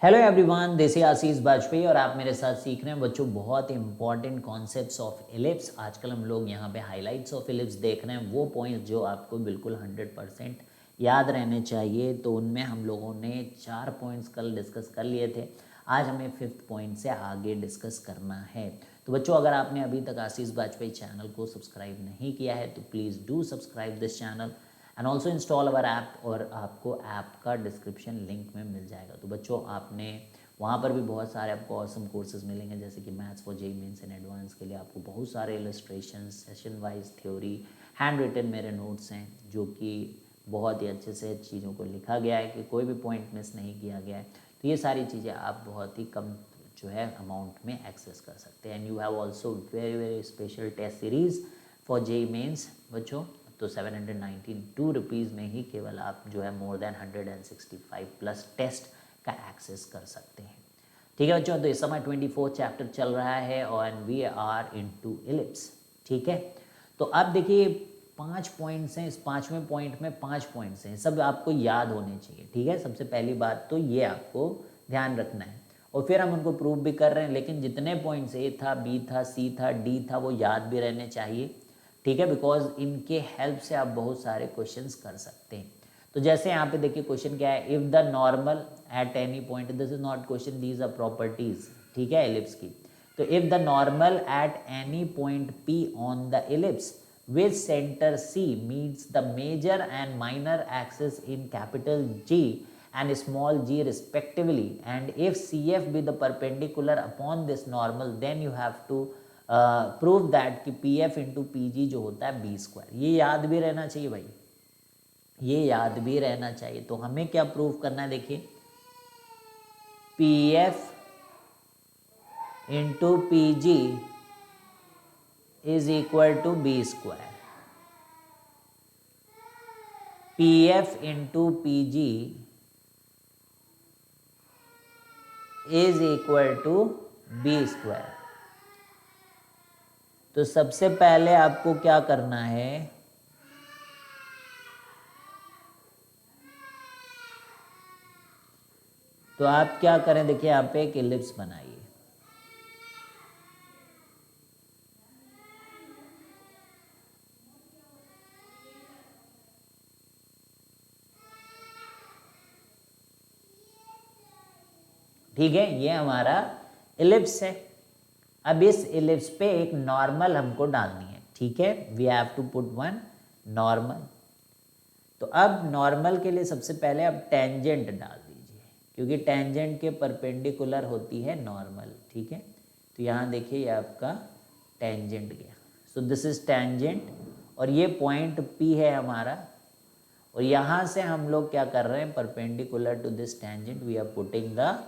Hello everyone, this is आशीष वाजपेयी और आप मेरे साथ सीख रहे हैं बच्चों बहुत इंपॉर्टेंट कॉन्सेप्ट्स ऑफ इलिप्स। आजकल हम लोग यहाँ पे हाइलाइट्स ऑफ इलिप्स देख रहे हैं, वो पॉइंट्स जो आपको बिल्कुल 100% याद रहने चाहिए। तो उनमें हम लोगों ने 4 पॉइंट्स कल डिस्कस कर लिए थे। आज हमें 5th पॉइंट से आगे डिस्कस करना है। तो बच्चों, अगर आपने अभी तक आशीष वाजपेयी चैनल को सब्सक्राइब नहीं किया है तो please do subscribe this channel and also install our app, और आपको ऐप का डिस्क्रिप्शन लिंक में मिल जाएगा। तो बच्चों, आपने वहाँ पर भी बहुत सारे आपको ऑसम कोर्सेज मिलेंगे, जैसे कि maths for JEE mains and advance के लिए आपको बहुत सारे illustration, session wise theory, hand written मेरे नोट्स हैं जो कि बहुत ही अच्छे से चीज़ों को लिखा गया है कि कोई भी पॉइंट मिस नहीं किया गया है। तो ये सारी चीज़ें आप बहुत ही कम जो है अमाउंट में एक्सेस कर सकते हैं। And you have also very very special test series for JEE mains बच्चों। तो 792 रुपीज़ में ही केवल आप जो है मोर देन 165 प्लस टेस्ट का एक्सेस कर सकते हैं। ठीक है बच्चों, तो इस समय 24 चैप्टर चल रहा है और वी आर इनटू इलिप्स। ठीक है, तो अब देखिए 5 पॉइंट्स हैं। इस 5वें पॉइंट में 5 पॉइंट्स हैं, सब आपको याद होने चाहिए। ठीक है, सबसे पहली बात तो ये आपको ध्यान रखना है और फिर हम उनको प्रूव भी कर रहे हैं। लेकिन जितने पॉइंट्स ए था, बी था, सी था, डी था, वो याद भी रहने चाहिए। ठीक है, बिकॉज इनके हेल्प से आप बहुत सारे क्वेश्चंस कर सकते हैं। तो जैसे यहाँ पे देखिए क्वेश्चन क्या है, if the normal at any point, this is not question, these are properties. ठीक है, एलिप्स की। तो if the normal at any point p on the ellipse with center C meets the major and minor axis in capital G and small g respectively, and if CF be the perpendicular upon this normal, then you have to prove that कि PF into PG जो होता है B square. ये याद भी रहना चाहिए भाई, ये याद भी रहना चाहिए। तो हमें क्या प्रूव करना है, देखिए PF into PG is equal to B square. PF into PG is equal to B square. तो सबसे पहले आपको क्या करना है, तो आप क्या करें, देखिए यहाँ पे एक इलिप्स बनाइए। ठीक है, ये हमारा इलिप्स है। अब इस इलिप्स पे एक नॉर्मल हमको डालनी है। ठीक है, we have to put one normal. तो अब नॉर्मल के लिए सबसे पहले आप टेंजेंट डाल दीजिए, क्योंकि टेंजेंट के परपेंडिकुलर होती है नॉर्मल। ठीक है, तो यहाँ देखिए ये आपका टेंजेंट गया। सो दिस इज टेंजेंट और ये पॉइंट P है हमारा, और यहाँ से हम लोग क्या कर रहे हैं, perpendicular to this tangent we are putting the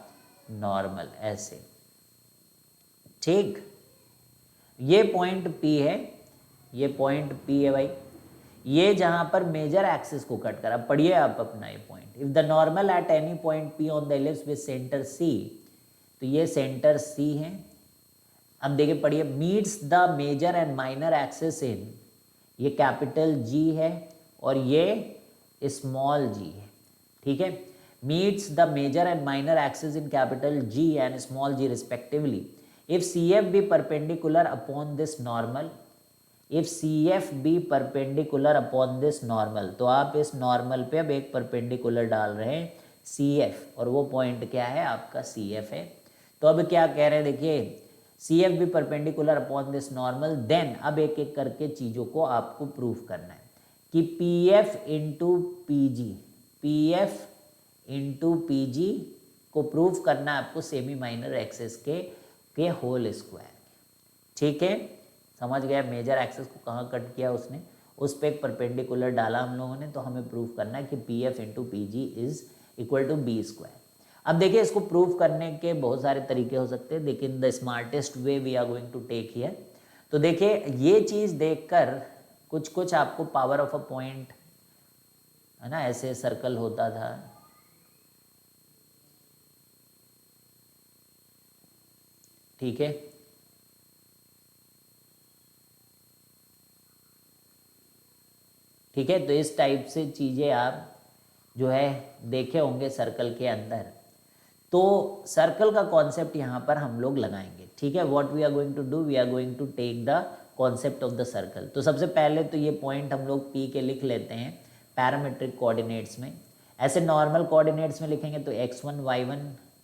normal, ऐसे। ठीक, ये पॉइंट P है, ये पॉइंट P है भाई। ये जहां पर मेजर एक्सिस को कट करा, पढ़िए आप अपना ये point. If the normal at any point P on the ellipse with centre C, तो ये सेंटर C है। अब देखिए पढ़िए, meets the major and minor axis in, ये कैपिटल G है और ये स्मॉल g है। ठीक है, meets the major and minor axis in capital G and small g respectively. If CF be perpendicular upon this normal, if CF be perpendicular upon this normal, तो आप इस normal पे अब एक परपेंडिकुलर डाल रहे हैं CF, और वो पॉइंट क्या है आपका CF है। तो अब क्या कह रहे हैं, देखिए CF be perpendicular upon this normal, then अब एक एक करके चीज़ों को आपको प्रूफ करना है कि PF into PG, PF into PG को प्रूफ करना है आपको सेमी माइनर एक्सेस के होल स्क्वायर। ठीक है, समझ गया, मेजर एक्सेस को कहाँ कट किया उसने, उस पर एक परपेंडिकुलर डाला हम लोगों ने। तो हमें प्रूफ करना है कि PF into PG is equal to B square. अब देखिए इसको प्रूफ करने के बहुत सारे तरीके हो सकते हैं, लेकिन the smartest way we are going to take here. तो देखिए ये चीज़ देखकर कुछ कुछ आपको पावर ऑफ अ पॉइंट है ना, ऐसे सर्कल होता था। ठीक है, ठीक है, तो इस टाइप से चीज़ें आप जो है देखे होंगे सर्कल के अंदर। तो सर्कल का कॉन्सेप्ट यहाँ पर हम लोग लगाएंगे, ठीक है। What we are going to do, we are going to take the concept of the circle. तो सबसे पहले तो ये पॉइंट हम लोग पी के लिख लेते हैं पैरामीट्रिक कोऑर्डिनेट्स में। ऐसे नॉर्मल कोऑर्डिनेट्स में लिखेंगे तो x1 y1,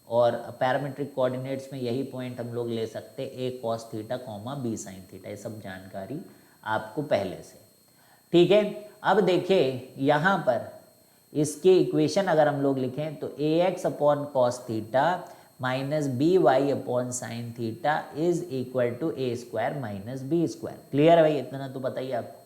और पैरामीट्रिक कोऑर्डिनेट्स में यही पॉइंट हम लोग ले सकते हैं a cos theta comma b sin theta. ये सब जानकारी आपको पहले से, ठीक है। अब देखिए यहाँ पर इसके इक्वेशन अगर हम लोग लिखें तो ax upon cos theta minus B Y upon sine theta is equal to A square minus B square. Clear है भाई, इतना तो बताइए आपको।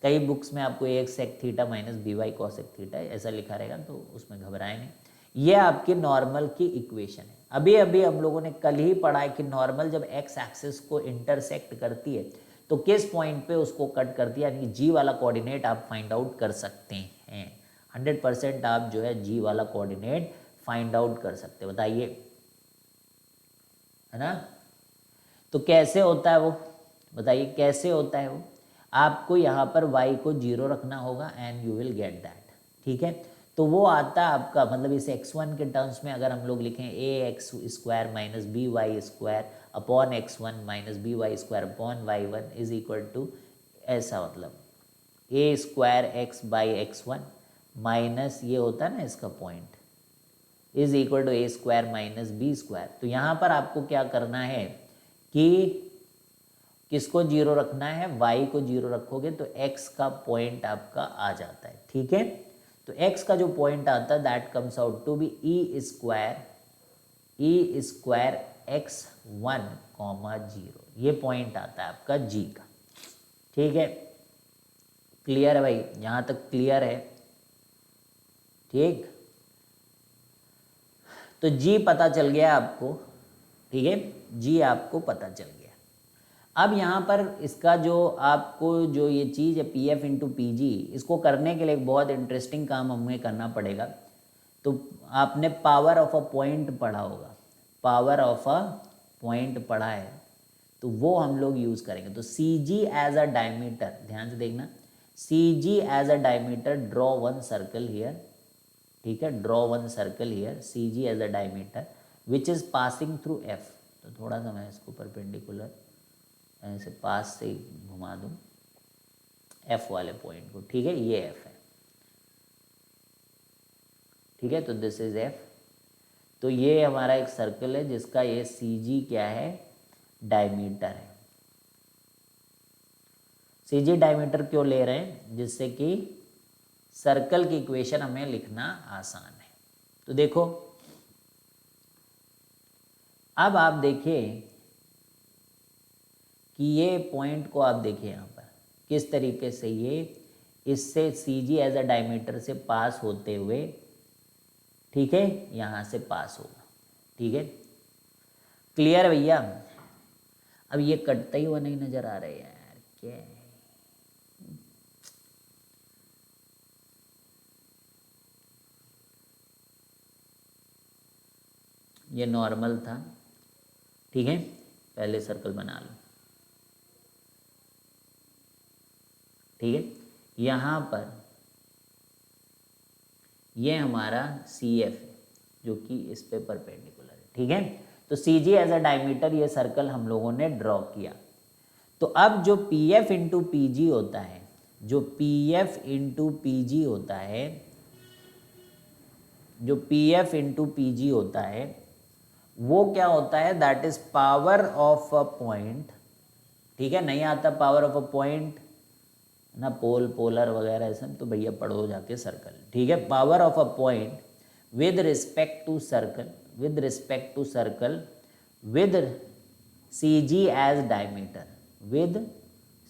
कई बुक्स में आपको A sec theta minus B Y cosec theta ऐसा लिखा रहेगा, तो उसमें घबराए नहीं। ये आपके नॉर्मल की इक्वेशन है। अभी अभी हम लोगों ने कल ही पढ़ा है कि नॉर्मल जब एक्स एक्सिस को इंटरसेक्ट करती है तो किस पॉइंट पे उसको कट करती है, यानी जी वाला कोऑर्डिनेट आप फाइंड आउट कर सकते हैं। 100% आप जो है जी वाला कोऑर्डिनेट फाइंड आउट कर सकते हैं। बताइए, है ना। तो कैसे होता है वो, बताइए कैसे होता है वो। आपको यहाँ पर y को 0 रखना होगा and you will get that, ठीक है। तो वो आता है आपका, मतलब इस x1 के टर्म्स में अगर हम लोग लिखें ax square minus B y square upon x1 minus B y square upon y1 is equal to, ऐसा मतलब a square x by x1 minus ये होता है ना इसका point is equal to A square minus B square. तो यहाँ पर आपको क्या करना है कि किसको 0 रखना है, y को 0 रखोगे तो x का पॉइंट आपका आ जाता है, ठीक है। तो x का जो पॉइंट आता है that comes out to be e square x1 comma 0। ये पॉइंट आता है आपका g का, ठीक है। क्लियर है भाई, यहाँ तक क्लियर है, ठीक। तो g पता चल गया आपको, ठीक है, g आपको पता चल गया। अब यहाँ पर इसका जो आपको जो ये चीज़ है P F into P G, इसको करने के लिए एक बहुत इंटरेस्टिंग काम हमें करना पड़ेगा। तो आपने पावर ऑफ अ पॉइंट पढ़ा होगा, पावर ऑफ अ पॉइंट पढ़ा है, तो वो हम लोग यूज़ करेंगे। तो C G as a diameter, ध्यान से देखना, C G as a diameter draw one circle here, ठीक है, draw one circle here C G as a diameter which is passing through F. तो थोड़ा सा मैं इसको परपेंडिकुलर ऐसे पास से घुमा दूं एफ वाले पॉइंट को, ठीक है, ये एफ है, ठीक है। तो दिस इज एफ। तो ये हमारा एक सर्कल है जिसका ये सी जी क्या है, डायमीटर है। सी जी डायमीटर क्यों ले रहे हैं, जिससे कि सर्कल की इक्वेशन हमें लिखना आसान है। तो देखो अब आप देखिए कि ये पॉइंट को आप देखिए यहाँ पर किस तरीके से ये इससे सी जी एज अ डायमीटर से पास होते हुए, ठीक है, यहाँ से पास होगा, ठीक है। क्लियर है भैया। अब ये कटता ही हुआ नहीं नजर आ रहा है यार, क्या है? ये नॉर्मल था, ठीक है, पहले सर्कल बना लो, ठीक है। यहाँ पर ये हमारा सी एफ है जो कि इस पे परपेंडिकुलर है, ठीक है। तो C G as a diameter ये सर्कल हम लोगों ने ड्रॉ किया। तो अब जो P F into P G होता है, जो P F into P G होता है, जो P F into P G होता है वो क्या होता है, that is power of a point, ठीक है। नहीं आता पावर ऑफ अ पॉइंट ना, पोल पोलर वगैरह सब तो भैया पढ़ो जाके सर्कल, ठीक है। Power of a point with respect to circle, with respect to circle with C G as diameter, with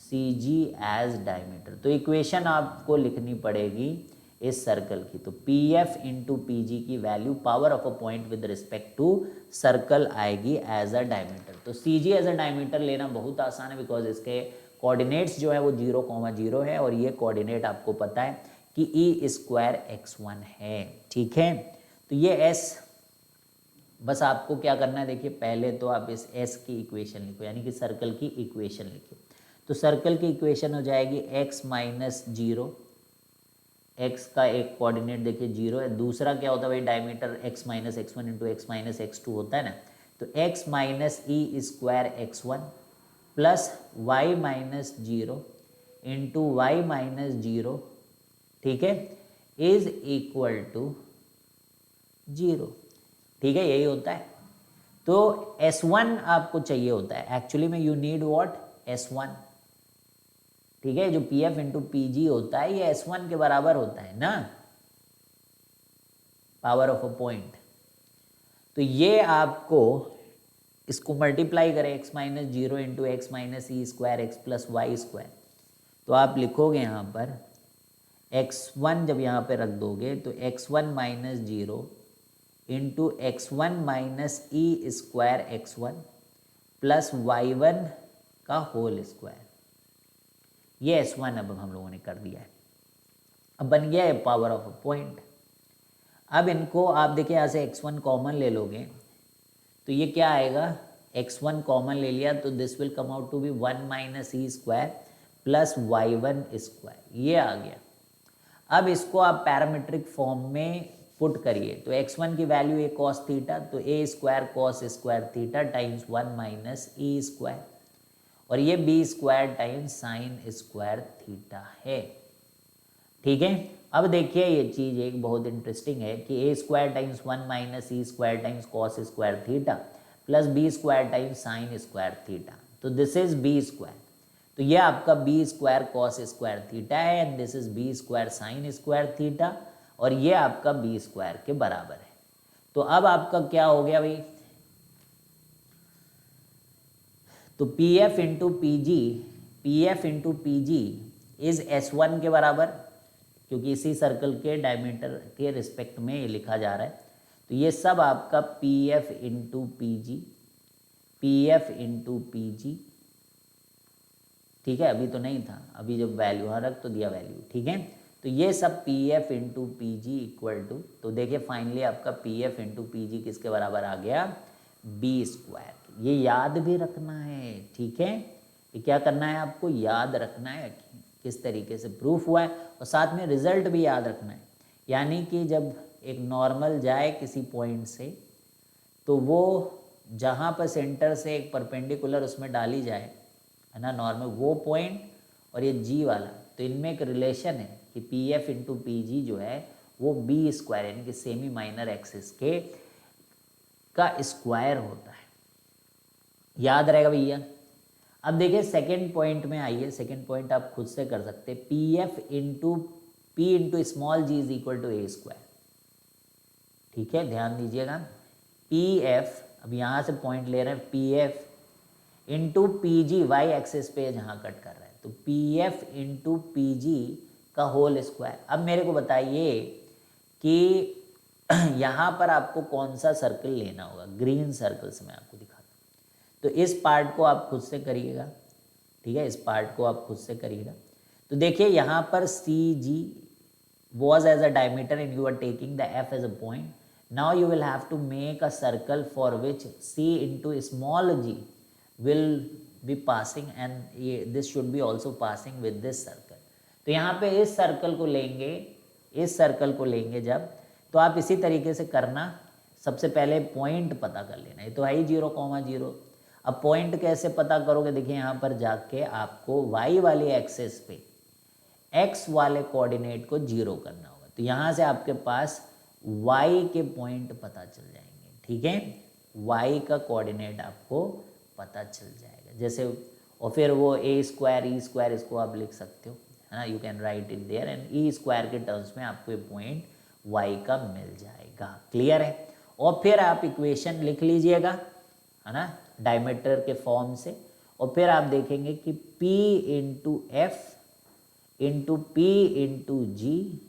C G as diameter. तो इक्वेशन आपको लिखनी पड़ेगी इस सर्कल की। तो P F into P G की value power of a point with respect to circle आएगी as a diameter. तो C G as a diameter लेना बहुत आसान है, बिकॉज इसके कोऑर्डिनेट्स जो है वो 0,0 है, और ये कोऑर्डिनेट आपको पता है कि ई स्क्वायर x1 है, ठीक है। तो ये s, बस आपको क्या करना है, देखिए पहले तो आप इस s की इक्वेशन लिखो, यानी कि सर्कल की इक्वेशन लिखो। तो सर्कल की इक्वेशन हो जाएगी x माइनस 0, एक्स का एक कोऑर्डिनेट देखिए 0 है, दूसरा क्या होता है भाई diameter x minus X one into X minus X two होता है ना, तो x माइनस ई square x one plus Y minus zero into Y minus zero, ठीक है, इज इक्वल टू 0, ठीक है, यही होता है। तो S1 आपको चाहिए होता है एक्चुअली में, यू नीड व्हाट S1, ठीक है, जो PF इंटू पी होता है ये S1 के बराबर होता है ना, पावर ऑफ अ पॉइंट। तो ये आपको इसको मल्टीप्लाई करें x minus zero into X minus ई square X plus Y square, तो आप लिखोगे यहाँ पर x1 जब यहाँ पे रख दोगे तो x1 minus zero into X one minus ई square x one plus Y one का होल स्क्वायर, ये S1 अब हम लोगों ने कर दिया है। अब बन गया है पावर ऑफ अ पॉइंट। अब इनको आप देखिए यहाँ से x1 कॉमन ले लोगे तो ये क्या आएगा, x1 कॉमन ले लिया तो this will come out to be 1 minus E square plus Y one square, ये आ गया। अब इसको आप पैरामीट्रिक फॉर्म में पुट करिए तो x1 की वैल्यू ए कॉस थीटा, तो A square cos square theta times 1 minus E square, और ये B square times sine square theta है, ठीक है। अब देखिए ये चीज़ एक बहुत इंटरेस्टिंग है कि A square times 1 minus E square times cos square theta plus B square times sine square theta, तो दिस इज बी स्क्वायर, तो ये आपका B square cos square theta है and this is B square sine square theta, और ये आपका B square के बराबर है। तो अब आपका क्या हो गया भाई, तो P F into P G is S1 के बराबर, क्योंकि इसी सर्कल के डायमीटर के रिस्पेक्ट में ये लिखा जा रहा है, तो ये सब आपका p F into P G, ठीक है, अभी तो नहीं था, अभी जब वैल्यू हाँ रख तो दिया वैल्यू, ठीक है, तो ये सब p F into P g equal to, तो देखिए फाइनली आपका p F into P g किसके बराबर आ गया, बी स्क्वायर। ये याद भी रखना है, ठीक है, ये क्या करना है आपको याद रखना है किस तरीके से प्रूफ हुआ है, और साथ में रिजल्ट भी याद रखना है। यानी कि जब एक नॉर्मल जाए किसी पॉइंट से तो वो जहाँ पर सेंटर से एक परपेंडिकुलर उसमें डाली जाए है ना नॉर्मल, वो पॉइंट और ये जी वाला, तो इनमें एक रिलेशन है कि P F into P G जो है वो बी स्क्वायर यानी कि सेमी माइनर एक्सिस के का स्क्वायर होता है, याद रहेगा भैया। अब देखिए सेकेंड पॉइंट में आइए, सेकेंड पॉइंट आप खुद से कर सकते हैं, p F into P into small g is equal to A square, ठीक है, ध्यान दीजिएगा, पी एफ, अब यहाँ से पॉइंट ले रहे हैं p F into P g, y axis पे जहाँ कट कर रहा है, तो P F into P g का होल स्क्वायर। अब मेरे को बताइए कि यहाँ पर आपको कौन सा सर्कल लेना होगा, ग्रीन सर्कल से मैं आपको दिखाता हूँ, तो इस पार्ट को आप खुद से करिएगा, ठीक है, इस पार्ट को आप खुद से करिएगा। तो देखिए यहाँ पर सी जी was as a diameter and you are taking the f as a point, now you will have to make a circle for which c into small g will be passing and this should be also passing with this circle। तो यहाँ पे इस circle को लेंगे, इस circle को लेंगे जब, तो आप इसी तरीके से करना, सबसे पहले पॉइंट पता कर लेना, ये तो है ही 0,0। अब पॉइंट कैसे पता करोगे, देखिए यहाँ पर जाके आपको y वाली एक्सिस पे x वाले कोऑर्डिनेट को 0 करना होगा, तो यहाँ से आपके पास y के पॉइंट पता चल जाएंगे, ठीक है, y का कोऑर्डिनेट आपको पता चल जाएगा जैसे, और फिर वो ए स्क्वायर ई स्क्वायर इसको आप लिख सकते हो, है ना, you can write it there and e square के टर्म्स में आपको ये पॉइंट y का मिल जाएगा, क्लियर है। और फिर आप इक्वेशन लिख लीजिएगा, है ना, डायमीटर के फॉर्म से, और फिर आप देखेंगे कि p into F into P into G,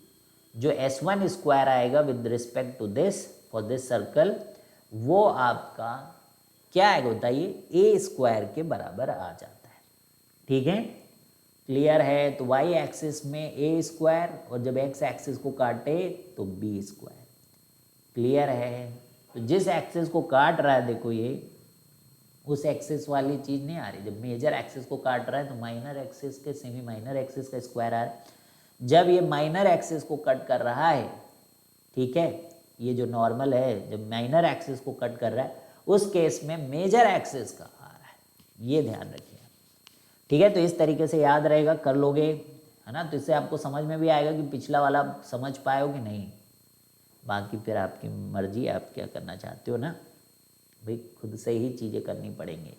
जो S1 स्क्वायर आएगा with respect to this for this circle, वो आपका क्या आएगा बताइए, ए स्क्वायर के बराबर आ जाता है, ठीक है, क्लियर है। तो y एक्सिस में ए स्क्वायर और जब x एक्सिस को काटे तो बी स्क्वायर, क्लियर है। तो जिस एक्सिस को काट रहा है देखो ये उस एक्सिस वाली चीज़ नहीं आ रही, जब मेजर एक्सिस को काट रहा है तो माइनर एक्सिस के सेमी माइनर एक्सिस का स्क्वायर आ रहा है, जब ये माइनर एक्सिस को कट कर रहा है, ठीक है, ये जो नॉर्मल है जब माइनर एक्सिस को कट कर रहा है उस केस में मेजर एक्सिस का आ रहा है, ये ध्यान रखिए। ठीक है, तो इस तरीके से याद रहेगा, कर लोगे है ना, तो इससे आपको समझ में भी आएगा कि पिछला वाला समझ पाए हो कि नहीं। बाकी फिर आपकी मर्जी, आप क्या करना चाहते हो ना भाई, खुद से ही चीज़ें करनी पड़ेंगी।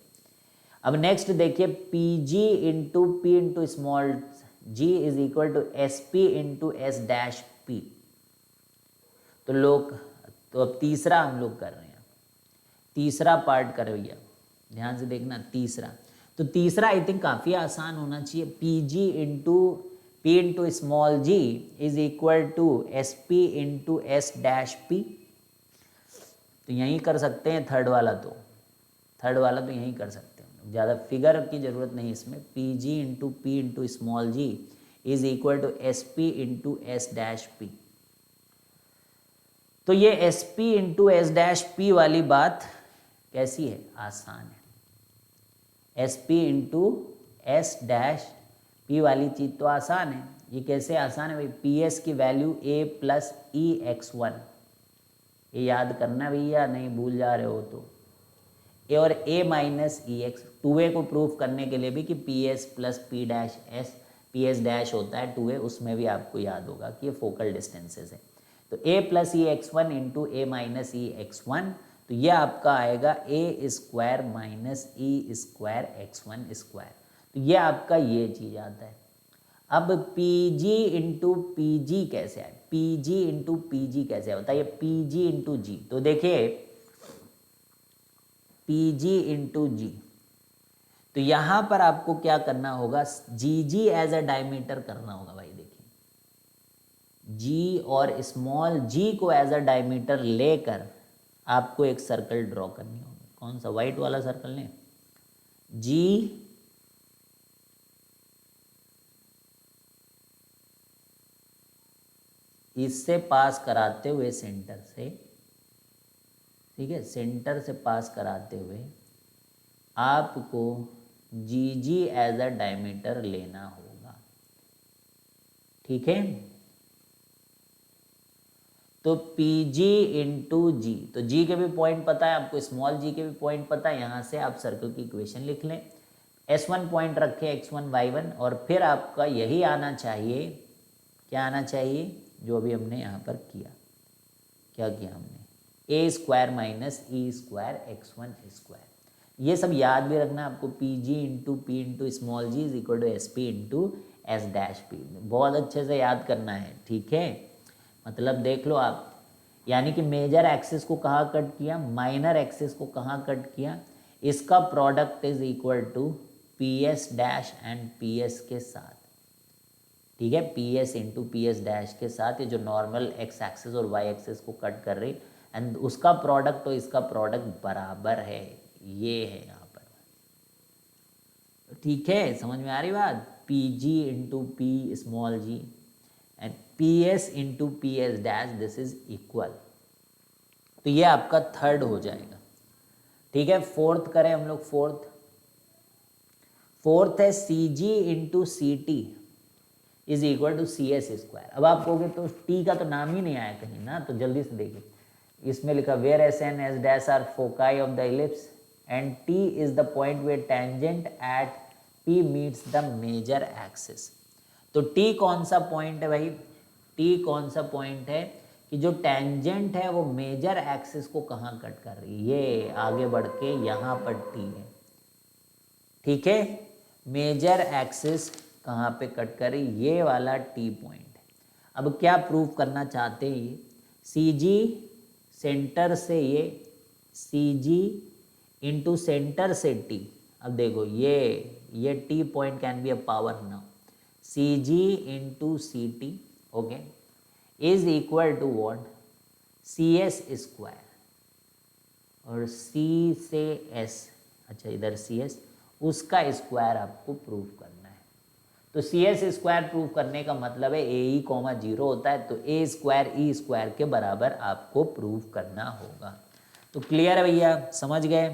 अब नेक्स्ट देखिए, p g into P into small g is equal to s p into s dash p. तो अब तीसरा हम लोग कर रहे हैं, तीसरा पार्ट कर भैया, ध्यान से देखना। तीसरा आई थिंक काफ़ी आसान होना चाहिए। P g into P into small g is equal to s p into s dash p. तो यहीं कर सकते हैं थर्ड वाला तो यहीं कर सकते हैं, ज़्यादा फिगर की ज़रूरत नहीं इसमें। P g into P into small g is equal to s p into s dash p. तो ये s p into s dash p वाली बात कैसी है, आसान है। S p into s dash p वाली चीज़ तो आसान है। ये कैसे आसान है भाई, पी एस की वैल्यू ए प्लस ई एक्स वन, ये याद करना भैया, नहीं भूल जा रहे हो तो। ए और ए माइनस ई एक्स, टू ए को प्रूफ करने के लिए भी कि P S plus P dash S, P s dash होता है टू ए, उसमें भी आपको याद होगा कि ये फोकल डिस्टेंसेस है। तो ए प्लस ई एक्स वन इंटू ए माइनस ई एक्स वन, तो ये आपका आएगा A square minus E square x one square. तो ये आपका ये चीज़ आता है। अब P g into P G कैसे आए, P g into P G कैसे होता है, ये पी जी इंटू जी। तो देखिए पी जी इंटू जी, तो यहाँ पर आपको क्या करना होगा, जी जी एज अ डायमीटर करना होगा भाई। देखिए जी और स्मॉल जी को एज अ डायमीटर लेकर आपको एक सर्कल ड्रॉ करनी होगी। कौन सा, वाइट वाला सर्कल लें, जी इससे पास कराते हुए सेंटर से, ठीक है, सेंटर से पास कराते हुए आपको जी जी एज अ डायमीटर लेना होगा। ठीक है, तो पी जी इंटू जी, तो जी के भी पॉइंट पता है आपको, स्मॉल जी के भी पॉइंट पता है, यहाँ से आप सर्कल की इक्वेशन लिख लें। S1 पॉइंट रखे x1 y1, और फिर आपका यही आना चाहिए, क्या आना चाहिए, जो अभी हमने यहाँ पर किया, क्या किया हमने, a square minus E square x one square. ये सब याद भी रखना आपको, p g into P into small g is equal to s p into s dash p, बहुत अच्छे से याद करना है। ठीक है, मतलब देख लो आप, यानी कि मेजर एक्सिस को कहाँ कट किया, माइनर एक्सिस को कहाँ कट किया, इसका product is equal to P s dash and p s के साथ। ठीक है, p s into p s dash के साथ, ये जो नॉर्मल एक्स एक्सिस और वाई एक्सिस को कट कर रही, एंड उसका प्रोडक्ट तो इसका प्रोडक्ट बराबर है, ये है यहाँ पर। ठीक है, समझ में आ रही बात, p g into p small g and p s into p s dash, this is equal. तो ये आपका थर्ड हो जाएगा। ठीक है, फोर्थ करें हम लोग, फोर्थ है C ji into C T is equal to C S square. अब आप कहोगे तो टी का तो नाम ही नहीं आया कहीं ना, तो जल्दी से देखिए, इसमें लिखा where s n s dash are foci of the ellipse and t is the point where tangent at p meets the major axis. तो टी कौन सा पॉइंट है भाई, टी कौन सा पॉइंट है कि जो टेंजेंट है वो मेजर एक्सिस को कहाँ कट कर रही है, ये आगे बढ़ के यहाँ पर टी है। ठीक है, मेजर एक्सिस कहाँ पे कट कर रही, ये वाला टी पॉइंट है। अब क्या प्रूफ करना चाहते हैं, ये सी जी सेंटर से, ये सी जी इंटू सेंटर से टी। अब देखो ये t point can be a power now, c ji into C t, okay, is equal to what, c S square, और सी से एस, अच्छा इधर सी एस, उसका स्क्वायर आपको प्रूफ करना है। तो सी एस स्क्वायर प्रूफ करने का मतलब है ए ई कॉमा जीरो होता है, तो ए स्क्वायर ई स्क्वायर के बराबर आपको प्रूफ करना होगा। तो क्लियर है भैया, समझ गए,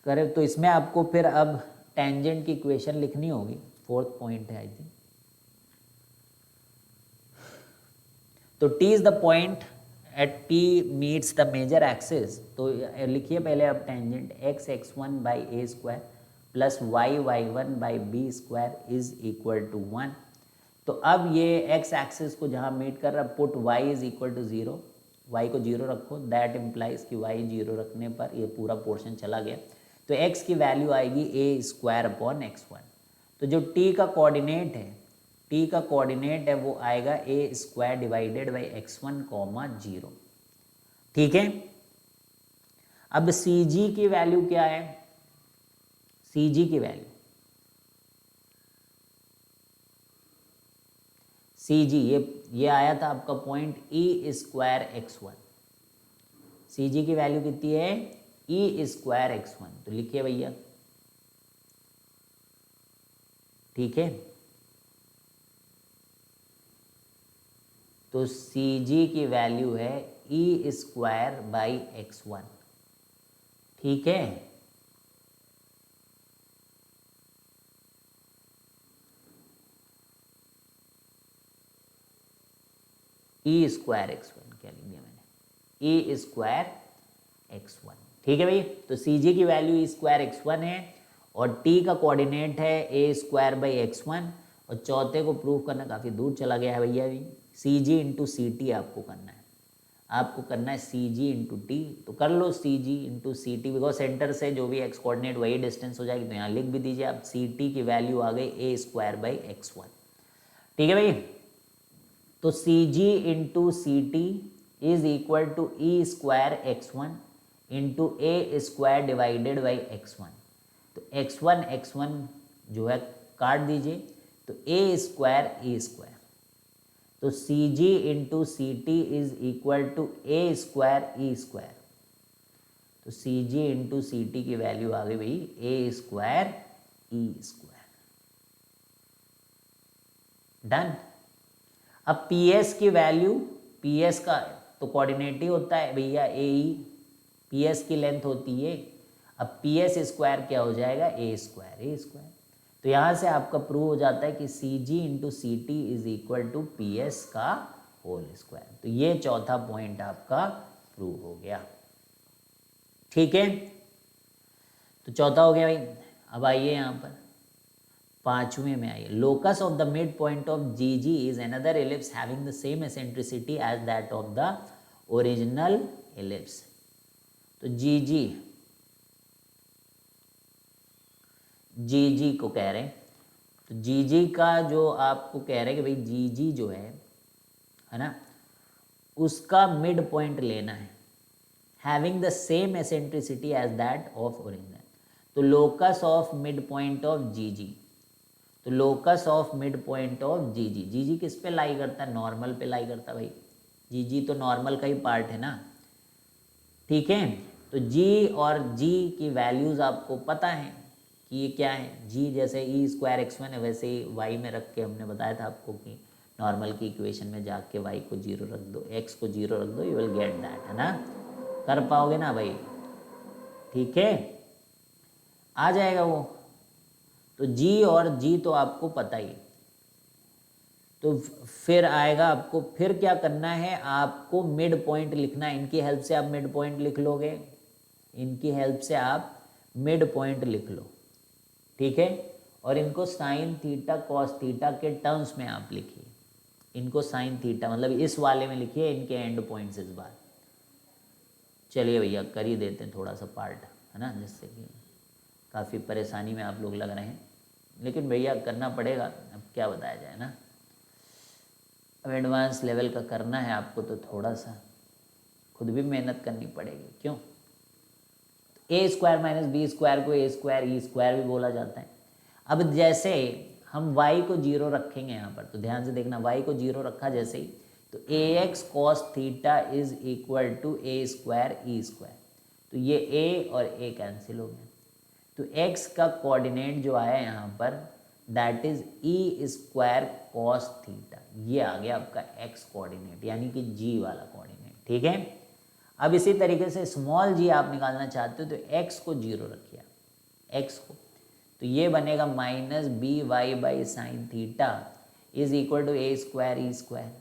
करें। तो इसमें आपको फिर अब टेंजेंट की इक्वेशन लिखनी होगी, फोर्थ पॉइंट है आई थिंक, तो t is the point at p meets the major axis. तो लिखिए पहले अब tangent x x one by a square plus y y one by b square is equal to one. तो अब ये x axis को जहाँ मीट कर रहा है, put y is equal to zero, y को जीरो रखो, दैट इम्प्लाइज कि वाई जीरो रखने पर ये पूरा पोर्शन चला गया। तो एक्स की वैल्यू आएगी ए स्क्वायर अपॉन एक्स वन। तो जो टी का कोऑर्डिनेट है, टी का कोऑर्डिनेट है वो आएगा A square divided by X one comma zero. ठीक है, अब सी जी की वैल्यू क्या है? सी जी की वैल्यू, सी जी ये आया था आपका point E square x one. C G की वैल्यू कितनी है? E square x one. तो लिखिए भैया, ठीक है। तो सी जी की वैल्यू है E square by X one. ठीक है, ई स्क्वायर एक्स वन क्या लिख दिया मैंने? ई स्क्वायर एक्स वन। ठीक है भाई, तो सी जी की वैल्यू ई स्क्वायर एक्स वन है और टी का कोऑर्डिनेट है ए स्क्वायर बाई एक्स वन। और चौथे को प्रूव करना काफ़ी दूर चला गया है भैया। अभी सी जी इंटू सी टी आपको करना है, आपको करना है सी जी इंटू टी। तो कर लो C ji into C T, because centre से जो भी एक्स कोऑर्डिनेट वही डिस्टेंस हो जाएगी। तो यहाँ लिख भी दीजिए आप, सी टी की वैल्यू आ गई A square by X one. ठीक है भाई, तो C ji into C T is equal to E square x one into A square divided by X one. तो एक्स वन जो है काट दीजिए, तो ए स्क्वायर ई स्क्वायर। तो C ji into C T is equal to A square E square. तो C जी into सी T की value आ गई भाई A square E square. Done. अब पी एस की वैल्यू, पी एस का तो कोऑर्डिनेट ही होता है भैया ए ई, पी एस की लेंथ होती है। अब पी एस स्क्वायर क्या हो जाएगा? A square. तो यहाँ से आपका प्रूव हो जाता है कि C ji into C T is equal to P S का होल स्क्वायर। तो ये चौथा पॉइंट आपका प्रूव हो गया। ठीक है, तो चौथा हो गया भाई। अब आइए यहाँ पर पांचवें में आइए। Locus of the mid point of G G is another ellipse having the same eccentricity as that of the original ellipse. तो जी जी को कह रहे हैं, तो जी जी का जो आपको कह रहे हैं कि भाई जी जी जो है ना, उसका मिड पॉइंट लेना है having the same eccentricity as that of original. तो locus of mid point of G G, तो locus of mid point of G G किस पे लाई करता है? नॉर्मल पे लाई करता है भाई। जी तो नॉर्मल का ही पार्ट है ना। ठीक है, तो जी और जी की वैल्यूज़ आपको पता है कि ये क्या है। जी जैसे ई स्क्वायर एक्स वन है, वैसे ही वाई में रख के हमने बताया था आपको कि नॉर्मल की इक्वेशन में जाके वाई को जीरो रख दो, एक्स को जीरो रख दो, यू विल गेट दैट, है ना। कर पाओगे ना भाई? ठीक है, आ जाएगा वो। तो जी और जी तो आपको पता ही। तो फिर आएगा आपको, फिर क्या करना है? आपको मिड पॉइंट लिखना है। इनकी हेल्प से आप मिड पॉइंट लिख लोगे, इनकी हेल्प से आप मिड पॉइंट लिख लो। ठीक है, और इनको साइन थीटा कॉस थीटा के टर्म्स में आप लिखिए। इनको साइन थीटा मतलब इस वाले में लिखिए, इनके एंड पॉइंट्स इस बार। चलिए भैया कर ही देते हैं थोड़ा सा पार्ट, है ना, जिससे कि काफ़ी परेशानी में आप लोग लग रहे हैं, लेकिन भैया करना पड़ेगा, अब क्या बताया जाए ना। अब एडवांस लेवल का करना है आपको तो थोड़ा सा खुद भी मेहनत करनी पड़ेगी। क्यों? ए स्क्वायर माइनस बी स्क्वायर को ए स्क्वायर ई स्क्वायर भी बोला जाता है। अब जैसे हम y को जीरो रखेंगे यहाँ पर, तो ध्यान से देखना, y को जीरो रखा जैसे ही, तो A X cos theta is equal to A square E square. तो ये a और a कैंसिल हो गया। तो x का कोऑर्डिनेट जो आया यहाँ पर, that is E square cos theta. ये आ गया आपका x कोऑर्डिनेट, यानी कि g वाला कोऑर्डिनेट। ठीक है, अब इसी तरीके से स्मॉल g आप निकालना चाहते हो तो x को जीरो रखिए, x को, तो ये बनेगा minus B y by sine theta is equal to A square E square.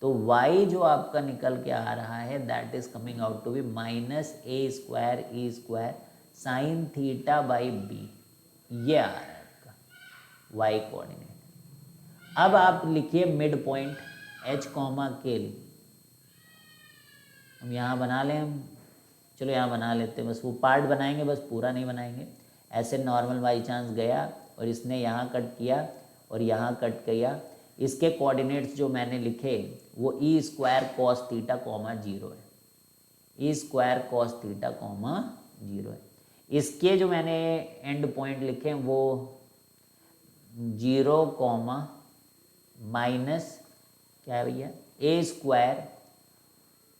तो y जो आपका निकल के आ रहा है that is coming out to be -a² e² sine theta by b, ये आ रहा है आपका y कोऑर्डिनेट। अब आप लिखिए मिड पॉइंट h कॉमा के लिए, हम यहाँ बना लें, हम चलो यहाँ बना लेते हैं, बस वो पार्ट बनाएंगे, बस पूरा नहीं बनाएंगे। ऐसे नॉर्मल बाई चांस गया और इसने यहाँ कट किया और यहाँ कट किया, इसके कोऑर्डिनेट्स जो मैंने लिखे वो e² cos थीटा कॉमा 0 है, e² cos थीटा कॉमा 0 है। इसके जो मैंने एंड पॉइंट लिखे वो 0 कॉमा माइनस क्या है भैया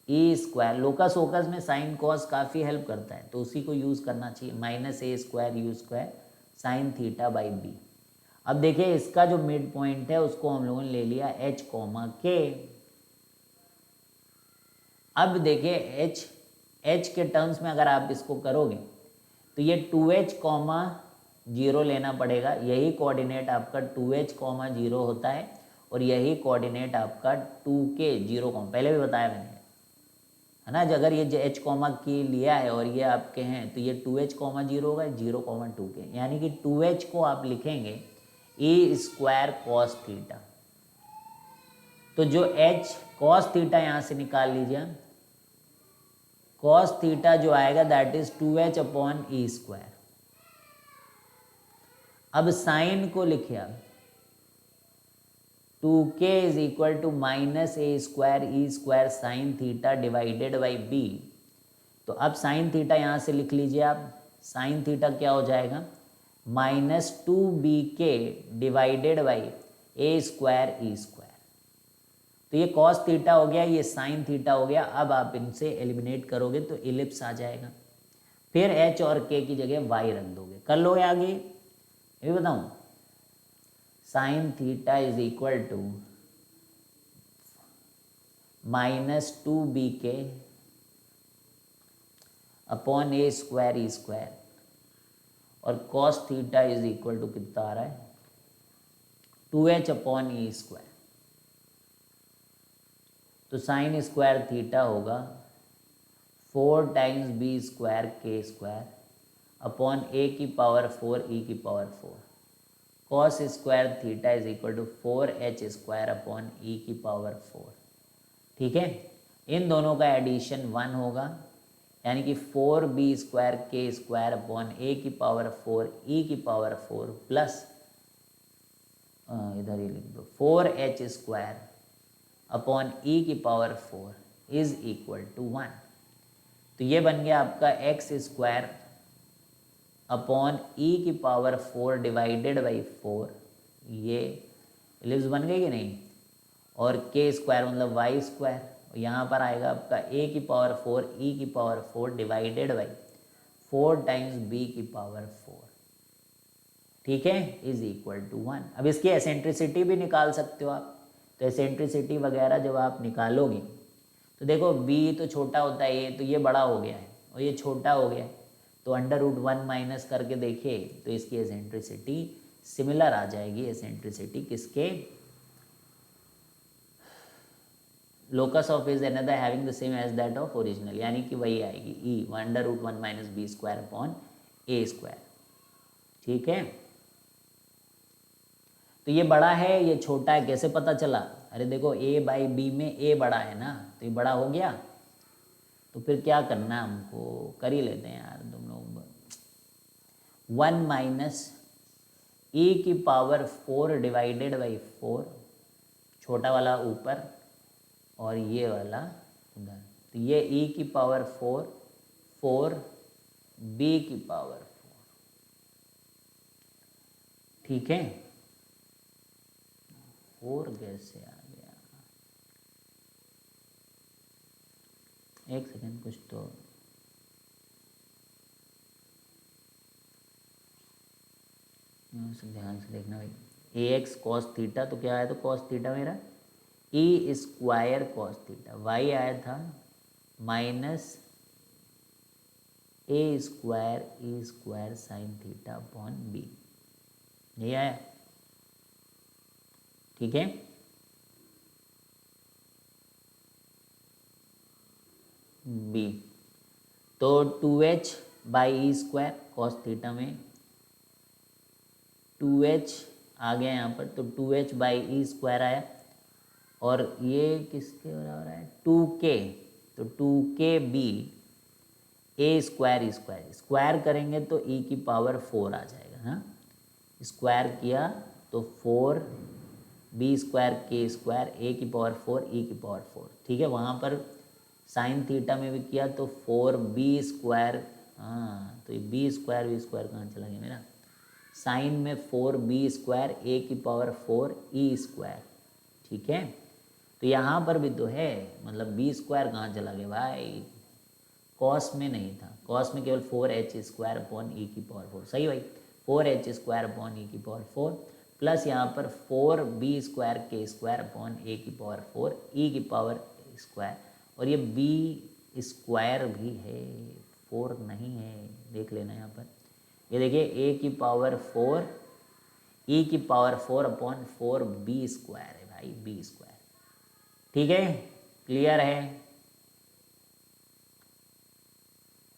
a² लोकस ओकस में साइन कॉस काफ़ी हेल्प करता है, तो उसी को यूज़ करना चाहिए, -a² u² sign theta by B. अब देखिए इसका जो मिड पॉइंट है उसको हम लोगों ने ले लिया h कॉमा के। अब देखिए h के टर्म्स में अगर आप इसको करोगे तो ये 2h कॉमा 0 लेना पड़ेगा, यही कोऑर्डिनेट आपका 2h कॉमा 0 होता है और यही कोऑर्डिनेट आपका 2k 0 कॉमा, पहले भी बताया मैंने, है ना। अगर ये h कॉमा के लिया है और ये आपके हैं तो ये 2h कॉमा 0 होगा, 0 कॉमा 2k, यानी कि 2h को आप लिखेंगे e² cos थीटा। तो जो h cos थीटा यहाँ से निकाल लीजिए, cos थीटा जो आएगा that is 2h upon e²। अब साइन को लिखिए आप 2k is equal to -a² e² sine theta divided by b। तो अब साइन थीटा यहाँ से लिख लीजिए आप, साइन थीटा क्या हो जाएगा -2bk divided by a² e²। तो ये cos थीटा हो गया, ये साइन थीटा हो गया। अब आप इनसे एलिमिनेट करोगे तो इलिप्स आ जाएगा, फिर h और k की जगह y रख दोगे, कर लोगे आगे। ये बताऊँ, sine theta is equal to -2bk upon a² e² और cos theta is equal to कितना आ रहा है 2h अपॉन e²। तो साइन स्क्वायर थीटा होगा 4 times b² k² upon a⁴ e⁴। cos square theta is equal to 4h² upon e⁴। ठीक है, इन दोनों का एडिशन 1 होगा, यानी कि 4b² k² upon a⁴ e⁴ plus इधर ही लिख दो 4h² upon e⁴ is equal to 1। तो ये बन गया आपका x² upon e⁴ divided by 4, ये एलिप्स बन गई कि नहीं, और k² मतलब y², यहाँ पर आएगा आपका a⁴ e⁴ divided by 4 times b⁴। ठीक है, इज इक्वल टू 1। अब इसकी एसेंट्रिसिटी भी निकाल सकते हो आप, तो एसेंट्रिसिटी वगैरह जब आप निकालोगे तो देखो b तो छोटा होता है, ये तो ये बड़ा हो गया है और ये छोटा हो गया है, तो √1 माइनस करके देखिए तो इसकी एसेंट्रिसिटी सिमिलर आ जाएगी, एसेंट्रिसिटी किसके, locus of is another having the same as that of original, यानी कि वही आएगी e √1 minus b² upon a²। ठीक है, तो ये बड़ा है ये छोटा है, कैसे पता चला, अरे देखो a बाई बी में a बड़ा है ना, तो ये बड़ा हो गया। तो फिर क्या करना है हमको, कर ही लेते हैं यार तुम लोग, 1 माइनस e⁴ डिवाइडेड बाई 4, छोटा वाला ऊपर और ये वाला उधर, तो ये e⁴ 4 b⁴। ठीक है, 4 कैसे आ गया, एक सेकेंड, कुछ तो ध्यान से देखना भाई। ax cos थीटा, तो क्या आया, तो cos थीटा मेरा e² cos थीटा, y आया था minus a² e² sine theta upon b, ये आया। ठीक है, बी। तो 2h by E square cos theta में 2h आ गया यहाँ पर, तो 2h बाई ई स्क्वायर आया, और ये किसके बराबर है 2k, तो 2k बी ए स्क्वायर स्क्वायर करेंगे तो e की पावर 4 आ जाएगा ना, स्क्वायर किया तो 4 बी स्क्वायर के स्क्वायर ए की पावर 4 ई की पावर 4, ठीक है। वहाँ पर साइन थीटा में भी किया तो 4 बी स्क्वायर, हाँ तो ये बी स्क्वायर कहाँ चला गया मेरा, साइन में 4 बी स्क्वायर ए की पावर 4 ई स्क्वायर, ठीक है। तो यहाँ पर भी तो है, मतलब बी स्क्वायर कहाँ चला गया भाई, कॉस में नहीं था, कॉस में केवल 4h स्क्वायर अपॉन ई की पावर 4, सही भाई, 4h स्क्वायर अपॉन ई की पावर 4 प्लस यहाँ पर 4 B square K square upon ए की पावर 4 ई की पावर स्क्वायर, और ये बी स्क्वायर भी है, 4 नहीं है, देख लेना यहाँ पर, ये देखिए ए की पावर 4 ई की पावर 4 अपॉन 4 बी स्क्वायर है भाई, बी स्क्वायर, ठीक है, क्लियर है।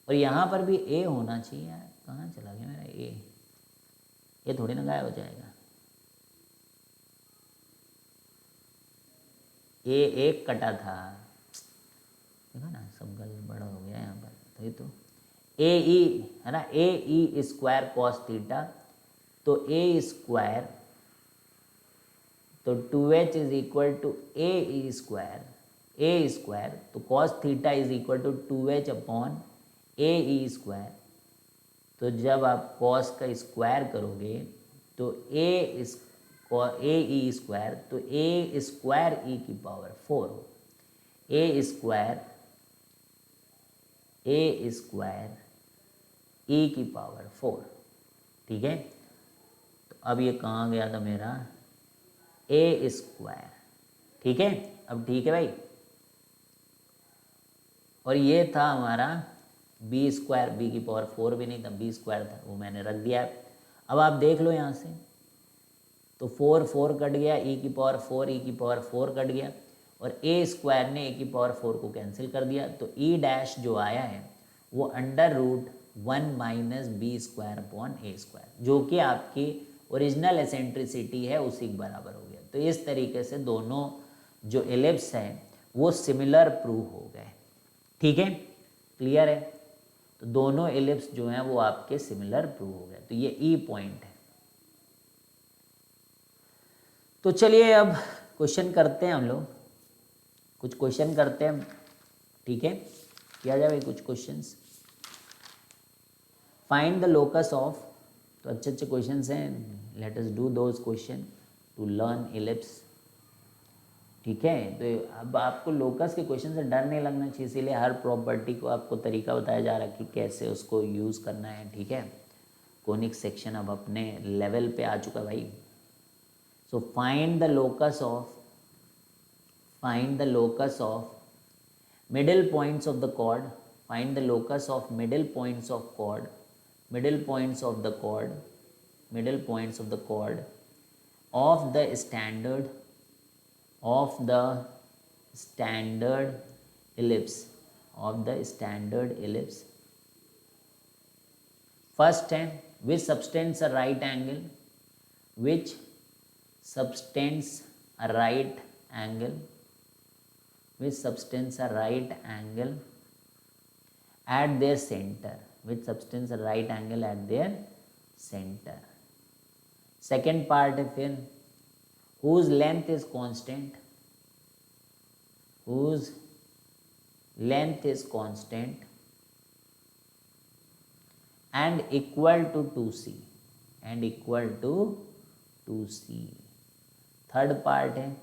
और यहाँ पर भी ए होना चाहिए यार, कहाँ चला गया मेरा ए, ये थोड़ी ना गायब हो जाएगा, ए एक कटा था, देखा ना सब गड़बड़ हो गया यहाँ पर, तो ये तो ए ई है ना, A E square cos theta, तो ए स्क्वायर, तो 2h is equal to A E square, तो cos theta is equal to 2h upon A E square, तो जब आप कॉस का स्क्वायर करोगे तो ए ई स्क्वायर, तो ए स्क्वायर ई की पावर 4 हो, ए स्क्वायर ई की पावर 4, ठीक है। तो अब ये कहाँ गया था मेरा ए स्क्वायर, ठीक है, अब ठीक है भाई, और ये था हमारा बी स्क्वायर, बी की पावर 4 भी नहीं था, बी स्क्वायर था, वो मैंने रख दिया। अब आप देख लो यहाँ से, तो 4 4 कट गया, ई की पावर 4 ई की पावर 4 कट गया, और ए स्क्वायर ने ए की पावर 4 को कैंसिल कर दिया, तो ई डैश जो आया है वो under root 1 minus B square upon ए स्क्वायर, जो कि आपकी ओरिजिनल एसेंट्रिसिटी है उसी के बराबर हो गया। तो इस तरीके से दोनों जो एलिप्स हैं वो सिमिलर प्रूव हो गए, ठीक है, क्लियर है। तो दोनों एलिप्स जो हैं वो आपके सिमिलर प्रूव हो गए, तो ये ई पॉइंट है। तो चलिए अब क्वेश्चन करते हैं, हम लोग कुछ क्वेश्चन करते हैं, ठीक है, किया जाए कुछ questions. Find the locus of, तो अच्छे अच्छे क्वेश्चंस हैं, let us do those question to learn ellipse, ठीक है। तो अब आपको लोकस के क्वेश्चन से डर नहीं लगना चाहिए, इसीलिए हर प्रॉपर्टी को आपको तरीका बताया जा रहा है कि कैसे उसको यूज़ करना है, ठीक है। कोनिक सेक्शन अब अपने लेवल पे आ चुका भाई। So find the locus of middle points of the chord, find the locus of middle points of chord, middle points of the chord of the standard ellipse, first है which subtends a right angle, at their center, second part है फिर whose length is constant and equal to 2c, third part है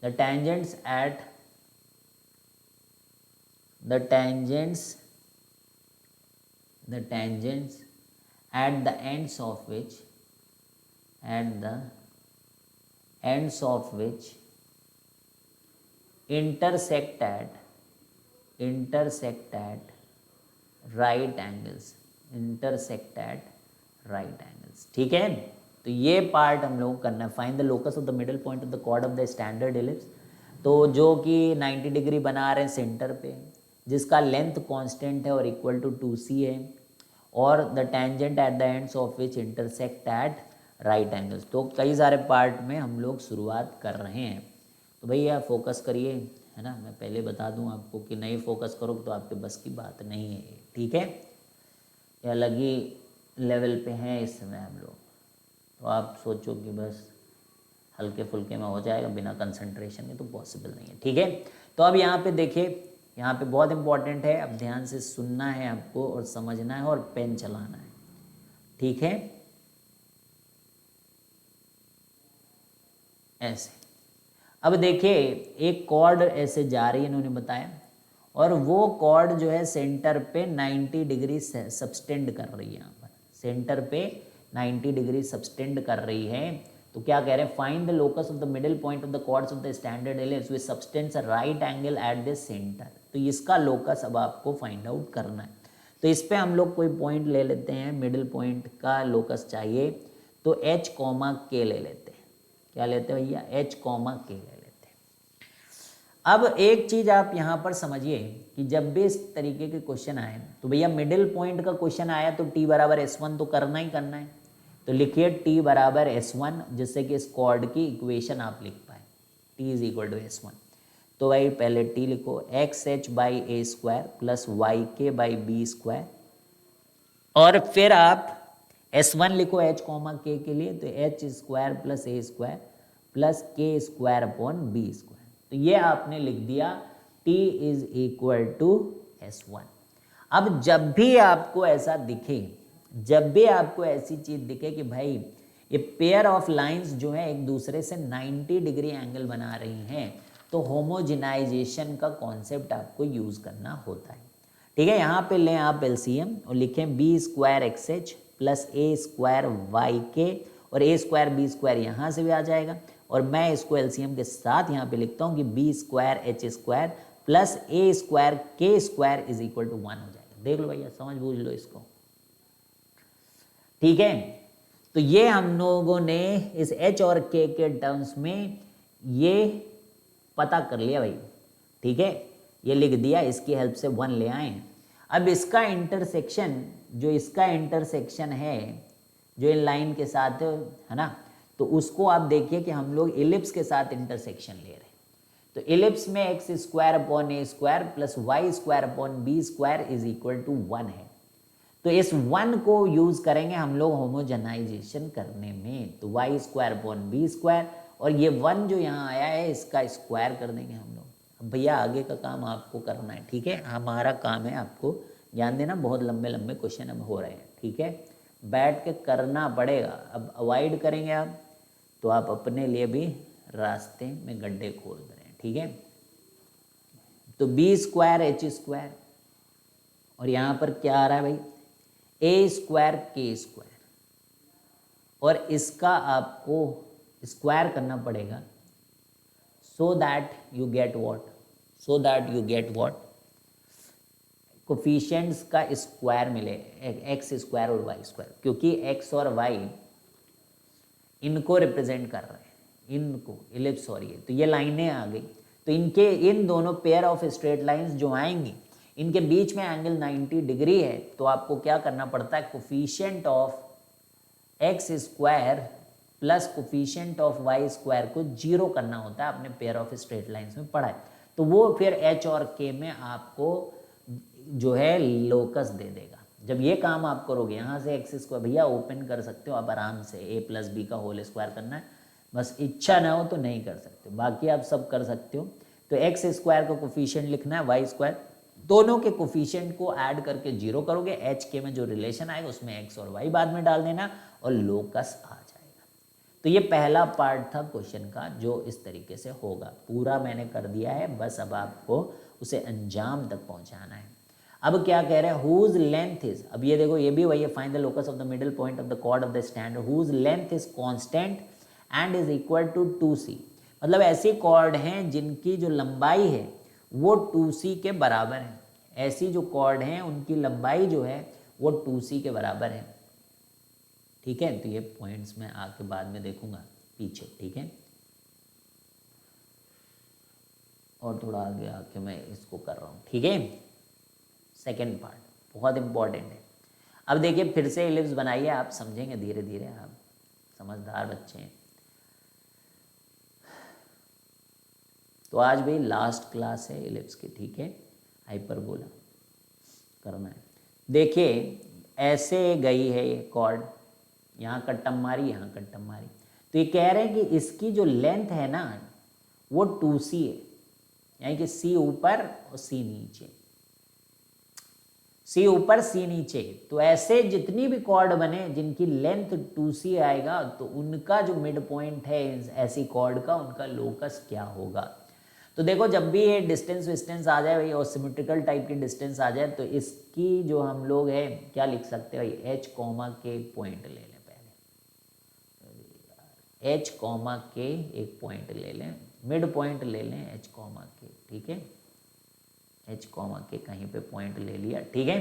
the tangents at the ends of which intersect at right angles, ठीक है। तो ये part हम लोग करना है। Find the locus of the middle point of the chord of the standard ellipse, तो जो कि 90 डिग्री बना रहे हैं सेंटर पे, जिसका लेंथ कांस्टेंट है और इक्वल टू 2c है, और the tangent at the ends of which intersect at right angles. तो कई सारे पार्ट में हम लोग शुरुआत कर रहे हैं, तो भैया फोकस करिए, है ना। मैं पहले बता दूं आपको कि नहीं फोकस करोगे तो आपके बस की बात नहीं है, ठीक है। ये अलग ही लेवल पे हैं इस समय हम लोग, तो आप सोचो कि बस हल्के फुल्के में हो जाएगा बिना कंसंट्रेशन के, तो पॉसिबल नहीं है, ठीक है। तो अब यहाँ पे देखिए, यहाँ पे बहुत इंपॉर्टेंट है, अब ध्यान से सुनना है आपको और समझना है और पेन चलाना है, ठीक है। ऐसे अब देखिए, एक कॉर्ड ऐसे जा रही है, इन्होंने बताया, और वो कॉर्ड जो है सेंटर पे 90 डिग्री सबस्टेंड कर रही है। यहाँ पर सेंटर पे 90 डिग्री सबस्टेंड कर रही है। तो क्या कह रहे हैं, find the locus of the middle point of the chords of the standard ellipse with subtends right angle at the centre. तो इसका लोकस अब आपको फाइंड आउट करना है। तो इस पे हम लोग कोई पॉइंट ले लेते हैं, मिडिल पॉइंट का लोकस चाहिए, तो H कॉमा K ले लेते हैं। क्या लेते हैं भैया, H कॉमा K ले लेते हैं। अब एक चीज आप यहाँ पर समझिए कि जब भी इस तरीके के क्वेश्चन आए, तो भैया मिडिल पॉइंट का क्वेश्चन आया तो T बराबर S1 तो करना ही करना है। तो लिखिए T बराबर S1, जिससे कि इस कॉर्ड की इक्वेशन आप लिख पाए, T is equal to S1। तो भाई पहले T लिखो, x h by a square plus y k by b square, और फिर आप S1 लिखो H कॉमा K के लिए, तो H square plus A square plus के स्क्वायर अपॉन बी स्क्वायर। तो ये आपने लिख दिया T is equal to S1। अब जब भी आपको ऐसा दिखे, जब भी आपको ऐसी चीज दिखे कि भाई ये पेयर ऑफ लाइंस जो है एक दूसरे से 90 डिग्री एंगल बना रही हैं, तो होमोजेनाइजेशन का कॉन्सेप्ट आपको यूज करना होता है, ठीक है। यहाँ पे लें आप एलसीएम और लिखें B square X H plus A square Y K, और ए स्क्वायर बी स्क्वायर यहाँ से भी आ जाएगा, और मैं इसको एलसीएम के साथ यहाँ पे लिखता हूँ कि B square H square plus A square K square is equal to 1 हो जाएगा। देख लो भैया, समझ बूझ लो इसको, ठीक है। तो ये हम लोगों ने इस एच और के टर्म्स में ये पता कर लिया भाई, ठीक है। ये लिख दिया, इसकी हेल्प से 1 ले आए। अब इसका इंटरसेक्शन, जो इसका इंटरसेक्शन है जो इन लाइन के साथ है ना, तो उसको आप देखिए कि हम लोग इलिप्स के साथ इंटरसेक्शन ले रहे हैं। तो इलिप्स में x square upon A square plus Y square upon B square is equal to 1 है। तो इस 1 को यूज करेंगे हम लोग होमोजेनाइजेशन करने में, तो y square upon B square, और ये 1 जो यहाँ आया है इसका स्क्वायर कर देंगे हम लोग। अब भैया आगे का काम आपको करना है, ठीक है। हमारा काम है आपको ज्ञान देना, बहुत लंबे लंबे क्वेश्चन अब हो रहे हैं, ठीक है। बैठ के करना पड़ेगा, अब अवॉइड करेंगे आप तो आप अपने लिए भी रास्ते में गड्ढे खोल रहे हैं, ठीक है। तो बी स्क्वायर एच स्क्वायर, और यहाँ पर क्या आ रहा है भाई, ए स्क्वायर के स्क्वायर, और इसका आपको स्क्वायर करना पड़ेगा, so that you get what, so that you get what, coefficients का स्क्वायर मिले, एक्स स्क्वायर और वाई स्क्वायर, क्योंकि एक्स और वाई इनको रिप्रेजेंट कर रहे हैं, इनको इलिप्स, सॉरी, तो ये लाइनें आ गई, तो इनके इन दोनों पेयर ऑफ स्ट्रेट लाइंस जो आएंगी इनके बीच में एंगल 90 डिग्री है। तो आपको क्या करना पड़ता है, coefficient of x square plus coefficient of Y square को 0 करना होता है, आपने पेयर ऑफ स्ट्रेट लाइंस में पढ़ा है। तो वो फिर एच और के में आपको जो है लोकस दे देगा। जब ये काम आप करोगे, यहाँ से एक्स स्क्वायर भैया ओपन कर सकते हो आप आराम से, ए प्लस बी का होल स्क्वायर करना है, बस इच्छा ना हो तो नहीं कर सकते, बाकी आप सब कर सकते हो। तो एक्स स्क्वायर का कोफिशिएंट लिखना है, वाई स्क्वायर, दोनों के कोफिशिएंट को ऐड करके 0 करोगे, एच के में जो रिलेशन आएगा उसमें एक्स और वाई बाद में डाल देना और लोकस आ जाएगा। तो ये पहला पार्ट था क्वेश्चन का जो इस तरीके से होगा, पूरा मैंने कर दिया है, बस अब आपको उसे अंजाम तक पहुंचाना है। अब क्या कह रहे हैं, हुज लेंथ इज, अब ये देखो ये भी वही है, find the locus of the middle point of the chord of the standard whose length is constant and is equal to 2c। मतलब ऐसी कॉर्ड हैं जिनकी जो लंबाई है वो 2c के बराबर है, ऐसी जो कॉर्ड हैं उनकी लंबाई जो है वो 2c के बराबर है, ठीक है। तो ये पॉइंट्स मैं आके बाद में देखूंगा पीछे, ठीक है, और थोड़ा आगे आके मैं इसको कर रहा हूँ, ठीक है। सेकेंड पार्ट बहुत इंपॉर्टेंट है। अब देखिए फिर से इलिप्स बनाइए, आप समझेंगे धीरे धीरे, आप समझदार बच्चे हैं। तो आज भी लास्ट क्लास है इलिप्स की, ठीक है, हाइपरबोला करना है। देखिए ऐसे गई है ये कॉर्ड, यहाँ कट्टम मारी, यहाँ कट्टम मारी, तो ये कह रहे हैं कि इसकी जो लेंथ है ना वो 2c है, यानी कि c ऊपर और c नीचे, c ऊपर c नीचे। तो ऐसे जितनी भी कॉर्ड बने जिनकी लेंथ 2c आएगा तो उनका जो मिड पॉइंट है ऐसी कॉर्ड का, उनका लोकस क्या होगा। तो देखो जब भी ये डिस्टेंस विस्टेंस आ जाए भाई और सिमेट्रिकल टाइप की डिस्टेंस आ जाए तो इसकी जो हम लोग है क्या लिख सकते हैं भाई, एच कॉमा के पॉइंट ले लें पहले, एच कॉमा के एक पॉइंट ले लें, मिड पॉइंट ले लें एच कॉमा के, ठीक है, एच कॉमा के कहीं पे पॉइंट ले लिया, ठीक है,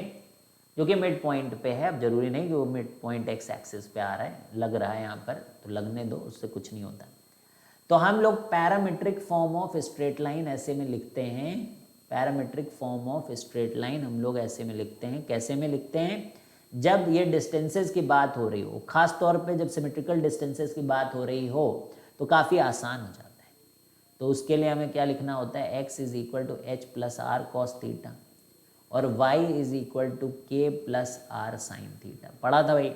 जो कि मिड पॉइंट पे है। अब जरूरी नहीं कि वो मिड पॉइंट एक्स एक्सिस पे आ रहा है, लग रहा है यहाँ पर तो लगने दो, उससे कुछ नहीं होता। तो हम लोग parametric form of straight line ऐसे में लिखते हैं, parametric form of straight line हम लोग ऐसे में लिखते हैं। कैसे में लिखते हैं, जब ये डिस्टेंसेस की बात हो रही हो, खास तौर पे जब सिमेट्रिकल डिस्टेंसेस की बात हो रही हो तो काफ़ी आसान हो जाता है। तो उसके लिए हमें क्या लिखना होता है, x is equal to h plus are cos theta और y is equal to k plus are sine theta. पढ़ा था भाई,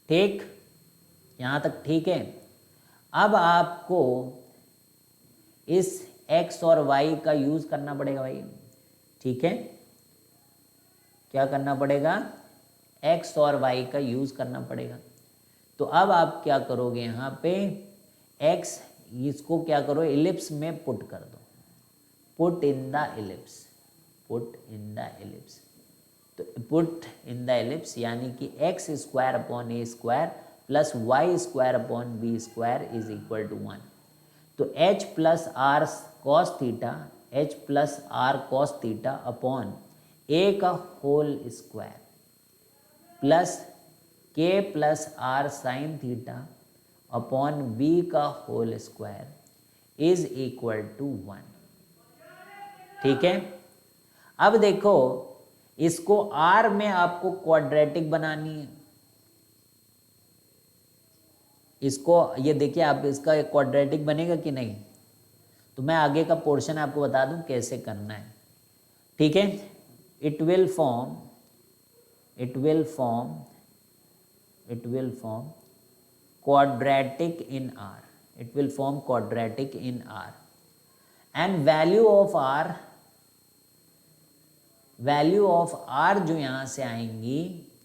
ठीक, यहाँ तक ठीक है। अब आपको इस x और y का यूज करना पड़ेगा भाई, ठीक है, क्या करना पड़ेगा, x और y का यूज करना पड़ेगा। तो अब आप क्या करोगे, यहाँ पे x इसको क्या करो, इलिप्स में पुट कर दो, put in the ellipse, put in the ellipse. तो पुट इन द इलिप्स यानी कि X square upon A square plus Y square upon B square is equal to 1। तो H plus are cos theta, H plus are cos theta upon A का whole square plus K plus are sine theta upon B का whole square is equal to 1, ठीक है। अब देखो इसको R में आपको क्वाड्रेटिक बनानी है, इसको ये देखिए आप, इसका एक क्वाड्रेटिक बनेगा कि नहीं, तो मैं आगे का पोर्शन आपको बता दूं कैसे करना है, ठीक है। It will form quadratic in R, it will form quadratic in R and value of R जो यहाँ से आएंगी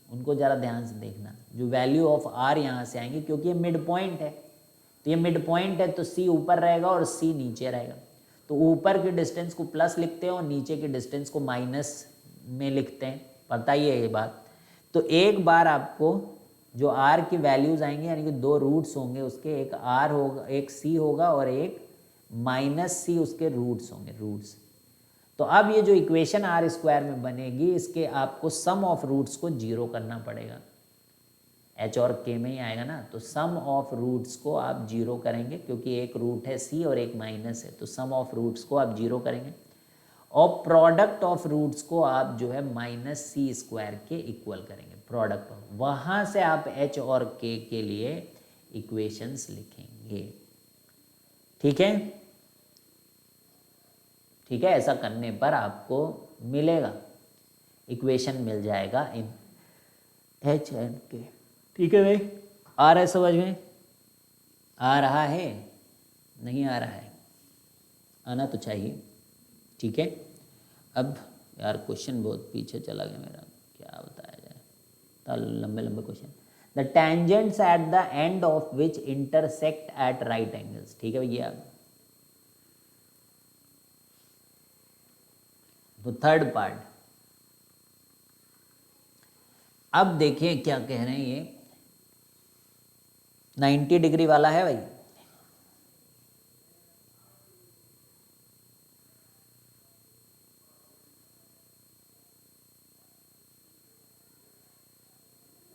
उनको ज़रा ध्यान से देखना, जो वैल्यू ऑफ R यहाँ से आएंगी, क्योंकि ये मिड पॉइंट है, तो ये मिड पॉइंट है तो C ऊपर रहेगा और C नीचे रहेगा। तो ऊपर के डिस्टेंस को प्लस लिखते हैं और नीचे के डिस्टेंस को माइनस में लिखते हैं, पता ही है ये बात। तो एक बार आपको जो R की वैल्यूज़ आएंगे यानी कि दो रूट्स होंगे उसके, एक R होगा, एक C होगा और एक माइनस C उसके रूट्स होंगे, रूट्स। तो अब ये जो इक्वेशन आर स्क्वायर में बनेगी, इसके आपको सम ऑफ रूट्स को जीरो करना पड़ेगा, एच और के में ही आएगा ना, तो सम ऑफ रूट्स को आप जीरो करेंगे, क्योंकि एक रूट है सी और एक माइनस है, तो सम ऑफ रूट्स को आप जीरो करेंगे और प्रोडक्ट ऑफ रूट्स को आप जो है माइनस सी स्क्वायर के इक्वल करेंगे, प्रोडक्ट ऑफ, वहाँ से आप एच और के लिए इक्वेशंस लिखेंगे, ठीक है, ठीक है। ऐसा करने पर आपको मिलेगा, इक्वेशन मिल जाएगा इन एच एंड के, ठीक है भाई। आ रहा है समझ में, आ रहा है, नहीं आ रहा है, आना तो चाहिए, ठीक है। अब यार क्वेश्चन बहुत पीछे चला गया मेरा, क्या बताया जाए, तो लंबे लंबे question. The tangents at the end of which intersect at right angles, ठीक है भैया। तो थर्ड पार्ट, अब देखिए क्या कह रहे हैं, ये 90 डिग्री वाला है भाई,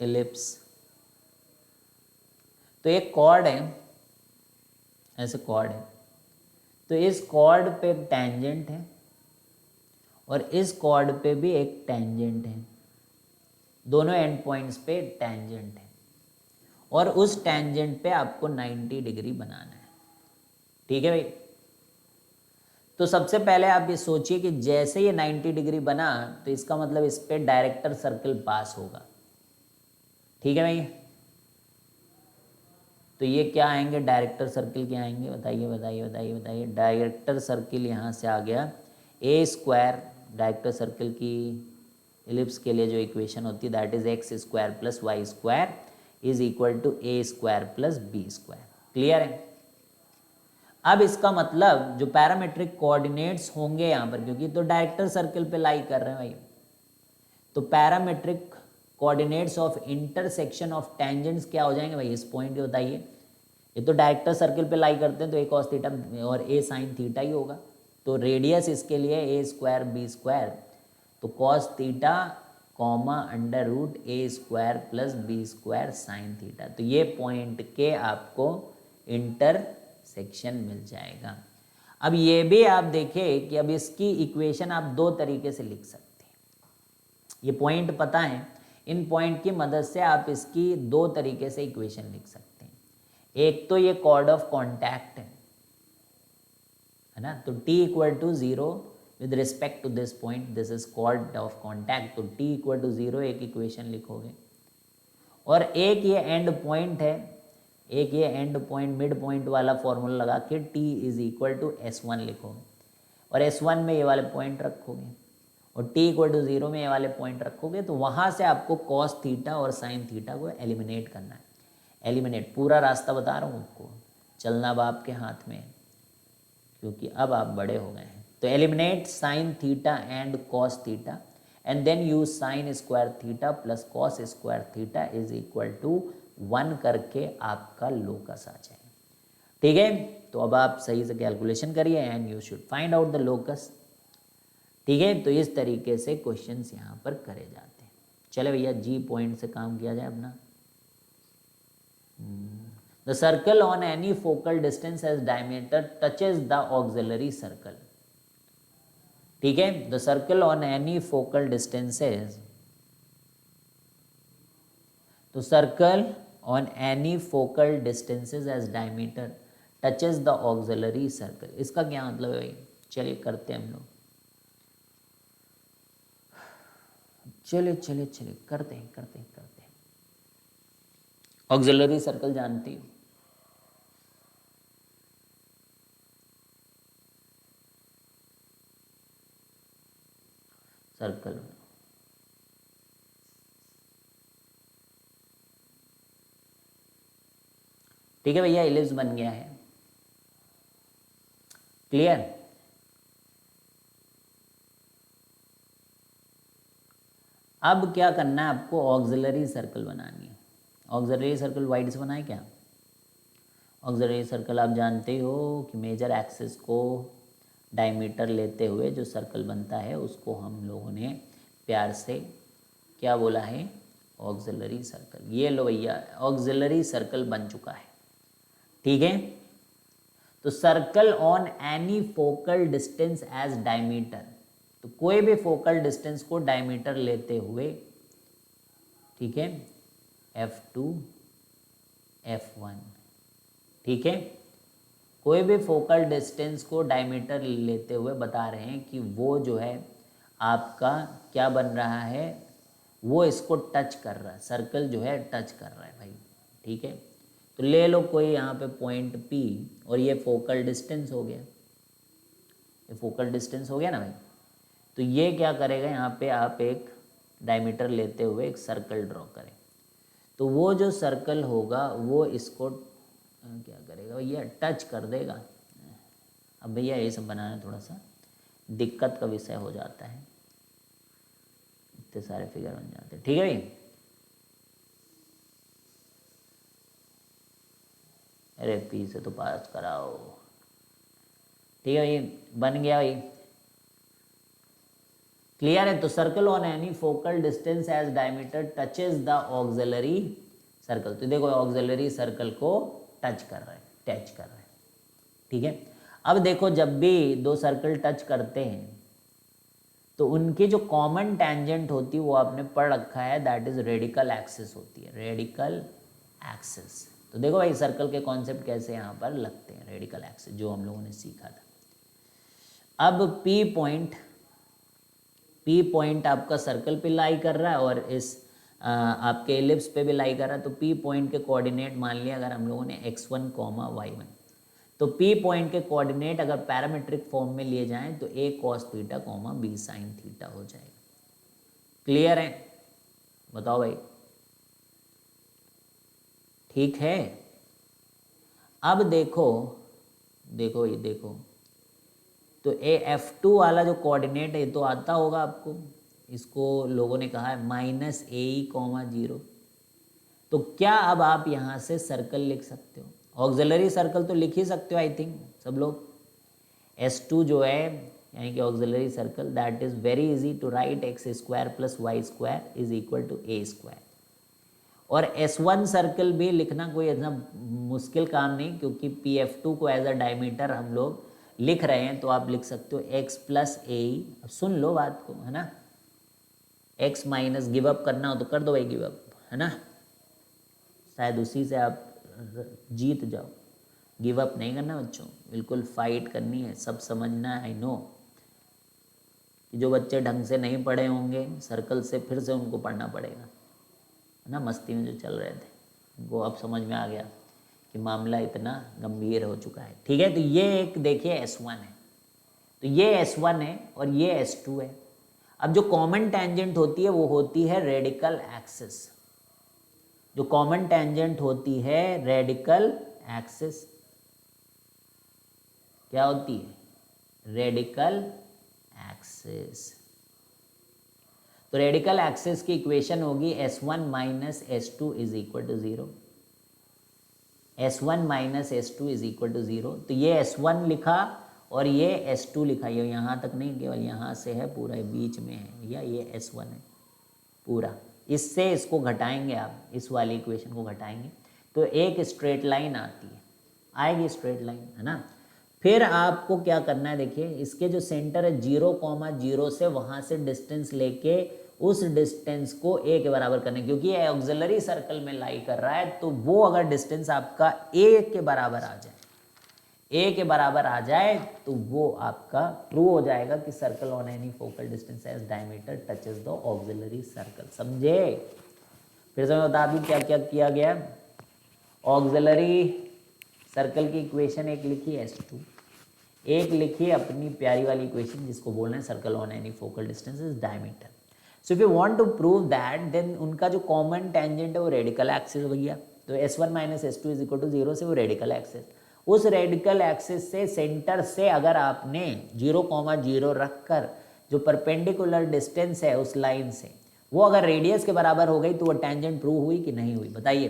इलिप्स। तो एक कॉर्ड है, ऐसे कॉर्ड है, तो इस कॉर्ड पे टेंजेंट है और इस कॉर्ड पे भी एक टेंजेंट है, दोनों एंड पॉइंट्स पे टेंजेंट है और उस टेंजेंट पे आपको 90 डिग्री बनाना है। ठीक है भाई। तो सबसे पहले आप ये सोचिए कि जैसे ये 90 डिग्री बना तो इसका मतलब इस पे डायरेक्टर सर्कल पास होगा। ठीक है भाई। तो ये क्या आएंगे, डायरेक्टर सर्किल क्या आएंगे, बताइए बताइए बताइए बताइए। डायरेक्टर सर्किल यहाँ से आ गया ए स्क्वायर, डायरेक्टर सर्किल की एलिप्स के लिए जो इक्वेशन होती है that is x square plus Y square is equal to A square plus B square. Clear है। अब इसका मतलब जो पैरामेट्रिक कोऑर्डिनेट्स होंगे यहाँ पर, क्योंकि तो डायरेक्टर सर्किल पे लाई कर रहे हैं भाई, तो parametric coordinates of intersection of tangents क्या हो जाएंगे भाई, इस पॉइंट के बताइए। ये तो डायरेक्टर सर्किल पे लाई करते हैं तो ए कॉस थीटा और ए साइन थीटा ही होगा। तो रेडियस इसके लिए ए स्क्वायर बी स्क्वायर, तो cos theta comma under root ए square plus B square sine theta. तो ये पॉइंट के आपको इंटरसेक्शन मिल जाएगा। अब ये भी आप देखें कि अब इसकी इक्वेशन आप दो तरीके से लिख सकते हैं। ये पॉइंट पता है, इन पॉइंट की मदद से आप इसकी दो तरीके से इक्वेशन लिख सकते हैं। एक तो ये कॉर्ड ऑफ कॉन्टैक्ट है ना, तो t equal to 0 with respect to this point, this is chord of contact, तो t इक्वल टू 0 एक इक्वेशन लिखोगे। और एक ये एंड पॉइंट है, एक ये एंड पॉइंट मिड पॉइंट वाला फॉर्मूला लगा के t is equal to S1 लिखोगे और S1 में ये वाले पॉइंट रखोगे और t इक्वल टू 0 में ये वाले पॉइंट रखोगे। तो वहाँ से आपको कॉस थीटा और साइन थीटा को एलिमिनेट करना है। एलिमिनेट, पूरा रास्ता बता रहा हूँ आपको, चलना अब आपके हाथ में है क्योंकि अब आप बड़े हो गए हैं। तो eliminate sine theta and cos theta and then use sine square theta plus cos square theta is equal to 1 करके आपका लोकस आ जाएगा। ठीक है। तो अब आप सही से कैलकुलेशन करिए and you should find out the locus. ठीक है। तो इस तरीके से क्वेश्चंस यहाँ पर करे जाते हैं। चले भैया जी पॉइंट से काम किया जाए अपना। The circle on any focal distance as diameter touches the auxiliary circle. ठीक है। The circle on any focal distances, तो circle on any focal distances as diameter touches the auxiliary circle। इसका क्या मतलब है भाई, चलिए करते हैं हम लोग। चलिए चलिए चलिए करते हैं करते हैं करते हैं। ऑक्सिलरी सर्कल जानती हो, सर्कल में ठीक है भैया, इलिप्स बन गया है। क्लियर। अब क्या करना है आपको, ऑक्सिलरी सर्कल बनानी है। ऑक्सिलरी सर्कल वाइड से बनाए क्या। ऑक्सिलरी सर्कल आप जानते हो कि मेजर एक्सिस को डायमीटर लेते हुए जो सर्कल बनता है उसको हम लोगों ने प्यार से क्या बोला है, ऑक्सिलरी सर्कल। ये लो भैया, ऑक्सिलरी सर्कल बन चुका है। ठीक है। तो circle on any focal distance as diameter, तो कोई भी फोकल डिस्टेंस को डायमीटर लेते हुए, ठीक है, F2 F1। ठीक है। कोई भी फोकल डिस्टेंस को डायमीटर लेते हुए बता रहे हैं कि वो जो है आपका क्या बन रहा है, वो इसको टच कर रहा है, सर्कल जो है टच कर रहा है भाई। ठीक है। तो ले लो कोई यहाँ पे पॉइंट P और ये फोकल डिस्टेंस हो गया, ये फोकल डिस्टेंस हो गया ना भाई। तो ये क्या करेगा, यहाँ पे आप एक डायमीटर लेते हुए एक सर्कल ड्रॉ करें, तो वो जो सर्कल होगा वो इसको क्या करेगा भैया, टच कर देगा। अब भैया ये सब बनाना थोड़ा सा दिक्कत का विषय हो जाता है, इतने सारे फिगर बन जाते हैं। ठीक है भाई। अरे पी से तो पास कराओ। ठीक है भाई, बन गया भाई। क्लियर है। तो circle on any focal distance as diameter touches the auxiliary circle, तो देखो ऑक्सिलरी सर्कल को टच कर रहा है, टच कर रहा है। ठीक है। अब देखो जब भी दो सर्कल टच करते हैं तो उनकी जो कॉमन टेंजेंट होती है वो आपने पढ़ रखा है, दैट इज रेडिकल एक्सिस होती है, रेडिकल एक्सिस। तो देखो भाई सर्कल के कॉन्सेप्ट कैसे यहाँ पर लगते हैं, रेडिकल एक्सिस जो हम लोगों ने सीखा था। अब पी पॉइंट आपका सर्कल पे लाई कर रहा है और इस आपके एलिप्स पे भी लाई कर रहा है। तो पी पॉइंट के कोऑर्डिनेट मान लिया अगर हम लोगों ने x1, y1, तो पी पॉइंट के कोऑर्डिनेट अगर पैरामीट्रिक फॉर्म में लिए जाएं तो a cos theta, b sin theta हो जाएगा। क्लियर है? बताओ भाई, ठीक है। अब देखो ये देखो, तो F2 वाला जो कोऑर्डिनेट है तो आता होगा आपको, इसको लोगों ने कहा है -AE, 0। तो क्या अब आप यहाँ से सर्कल लिख सकते हो, ऑक्सिलरी सर्कल तो लिख ही सकते हो आई थिंक सब लोग। S2 जो है यानी कि auxiliary circle, that is very easy to write, x² + y² is equal to a²। और S1 सर्कल भी लिखना कोई इतना मुश्किल काम नहीं, क्योंकि PF2 को एज अ डायमीटर हम लोग लिख रहे हैं, तो आप लिख सकते हो x + AE। अब सुन लो बात को, है ना, x माइनस गिव अप करना हो तो कर दो भाई गिव अप, है ना, शायद उसी से आप जीत जाओ। गिव अप नहीं करना बच्चों, बिल्कुल फाइट करनी है, सब समझना है। आई नो कि जो बच्चे ढंग से नहीं पढ़े होंगे सर्कल से फिर से उनको पढ़ना पड़ेगा, है ना, मस्ती में जो चल रहे थे उनको अब समझ में आ गया कि मामला इतना गंभीर हो चुका है। ठीक है, तो ये एक देखिए S1 है, तो ये S1 है और ये S2 है। अब जो कॉमन टेंजेंट होती है वो होती है रेडिकल एक्सिस, जो कॉमन टेंजेंट होती है रेडिकल एक्सिस क्या होती है, रेडिकल एक्सिस। तो रेडिकल एक्सिस की इक्वेशन होगी S1 - S2 is equal to 0, S1 - S2 is equal to 0। तो ये S1 लिखा और ये S2 लिखा, ये यहाँ तक नहीं, केवल यहाँ से है, पूरा बीच में है भैया, ये S1 है पूरा। इससे इसको घटाएंगे आप, इस वाली इक्वेशन को घटाएंगे तो एक स्ट्रेट लाइन आती है, आएगी स्ट्रेट लाइन, है ना। फिर आपको क्या करना है, देखिए इसके जो सेंटर है 0,0 से वहाँ से डिस्टेंस लेके उस डिस्टेंस को a के बराबर करना है, क्योंकि ये ऑक्सिलरी सर्कल में लाई कर रहा है। तो वो अगर डिस्टेंस आपका a के बराबर आ जाए, a के बराबर आ जाए तो वो आपका प्रूव हो जाएगा कि circle on any focal distance as diameter touches the auxiliary circle. समझे? फिर से मैं बता दूं क्या क्या किया गया। ऑक्सिलरी सर्कल की इक्वेशन एक लिखी S2, एक लिखी अपनी प्यारी वाली इक्वेशन जिसको बोलना है circle on any focal distance is diameter. So if you want to prove that, then उनका जो कॉमन टेंजेंट है वो रेडिकल एक्सिस हो गया। तो S1 - S2 is equal to 0 से वो रेडिकल एक्सिस, उस रेडिकल एक्सिस से सेंटर से अगर आपने 0,0 रखकर जो परपेंडिकुलर डिस्टेंस है उस लाइन से वो अगर रेडियस के बराबर हो गई तो वो टेंजेंट प्रूव हुई कि नहीं हुई, बताइए।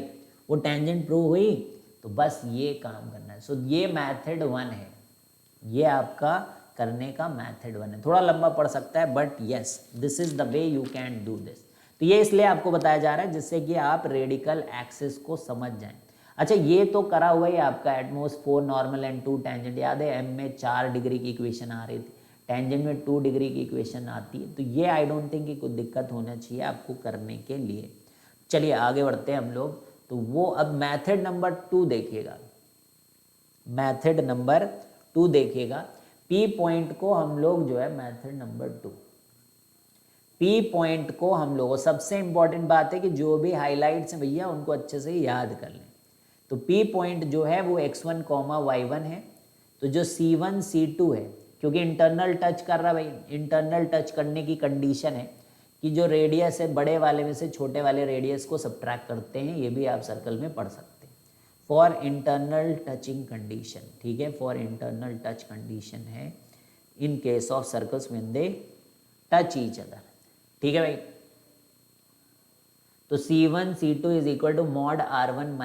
वो टेंजेंट प्रूव हुई तो बस ये काम करना है। सो ये मेथड 1 है, ये आपका करने का मेथड 1 है। थोड़ा लंबा पड़ सकता है but yes, this is the way you can do this. तो ये इसलिए आपको बताया जा रहा है जिससे कि आप रेडिकल एक्सिस को समझ जाएं। अच्छा, ये तो करा हुआ ही आपका एटमोस्ट 4 नॉर्मल एंड 2 टेंजेंट, याद है एम में 4 डिग्री की इक्वेशन आ रही थी, टेंजेंट में 2 डिग्री की इक्वेशन आती है। तो ये आई डोंट थिंक कि कोई दिक्कत होना चाहिए आपको करने के लिए। चलिए आगे बढ़ते हैं हम लोग। तो वो अब मेथड नंबर 2 देखिएगा, मेथड नंबर 2 देखिएगा। पी पॉइंट को हम लोग जो है मेथड नंबर 2, पी पॉइंट को हम लोग, सबसे इंपॉर्टेंट बात है कि जो भी हाईलाइट्स हैं भैया उनको अच्छे से याद कर लें। तो पी पॉइंट जो है वो x1, y1 है। तो जो C1 C2 है, क्योंकि इंटरनल टच कर रहा है भाई, इंटरनल टच करने की कंडीशन है कि जो रेडियस है बड़े वाले में से छोटे वाले रेडियस को सब्ट्रैक्ट करते हैं, ये भी आप सर्कल में पढ़ सकते हैं। फॉर इंटरनल टचिंग कंडीशन, ठीक है, फॉर इंटरनल टच कंडीशन है in case of circles when they touch each other, ठीक है भाई। तो C1 C2 is equal to mod R1 -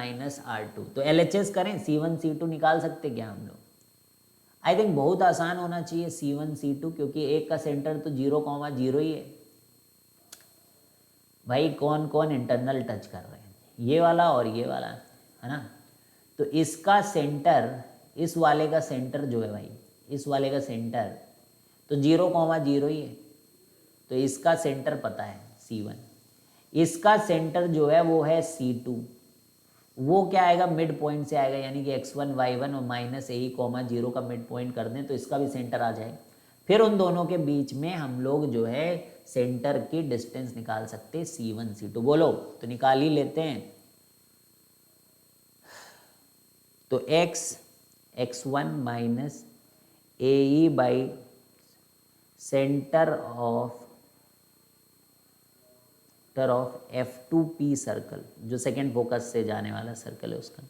R2। तो LHS करें, C1 C2 निकाल सकते क्या हम लोग? आई थिंक बहुत आसान होना चाहिए C1 C2, क्योंकि एक का सेंटर तो 0,0 ही है भाई। कौन कौन इंटरनल टच कर रहे हैं, ये वाला और ये वाला, है ना। तो इसका सेंटर, इस वाले का सेंटर जो है भाई, इस वाले का सेंटर तो 0,0 ही है। तो इसका सेंटर पता है C1, इसका सेंटर जो है वो है C2, वो क्या आएगा मिड पॉइंट से आएगा, यानी कि x1 y1 और माइनस ए कॉमा 0 का मिड पॉइंट कर दें तो इसका भी सेंटर आ जाएगा। फिर उन दोनों के बीच में हम लोग जो है सेंटर की डिस्टेंस निकाल सकते हैं C1 C2, बोलो तो निकाल ही लेते हैं। तो x1 minus A by centre of F2P circle, जो सेकेंड फोकस से जाने वाला सर्कल है उसका।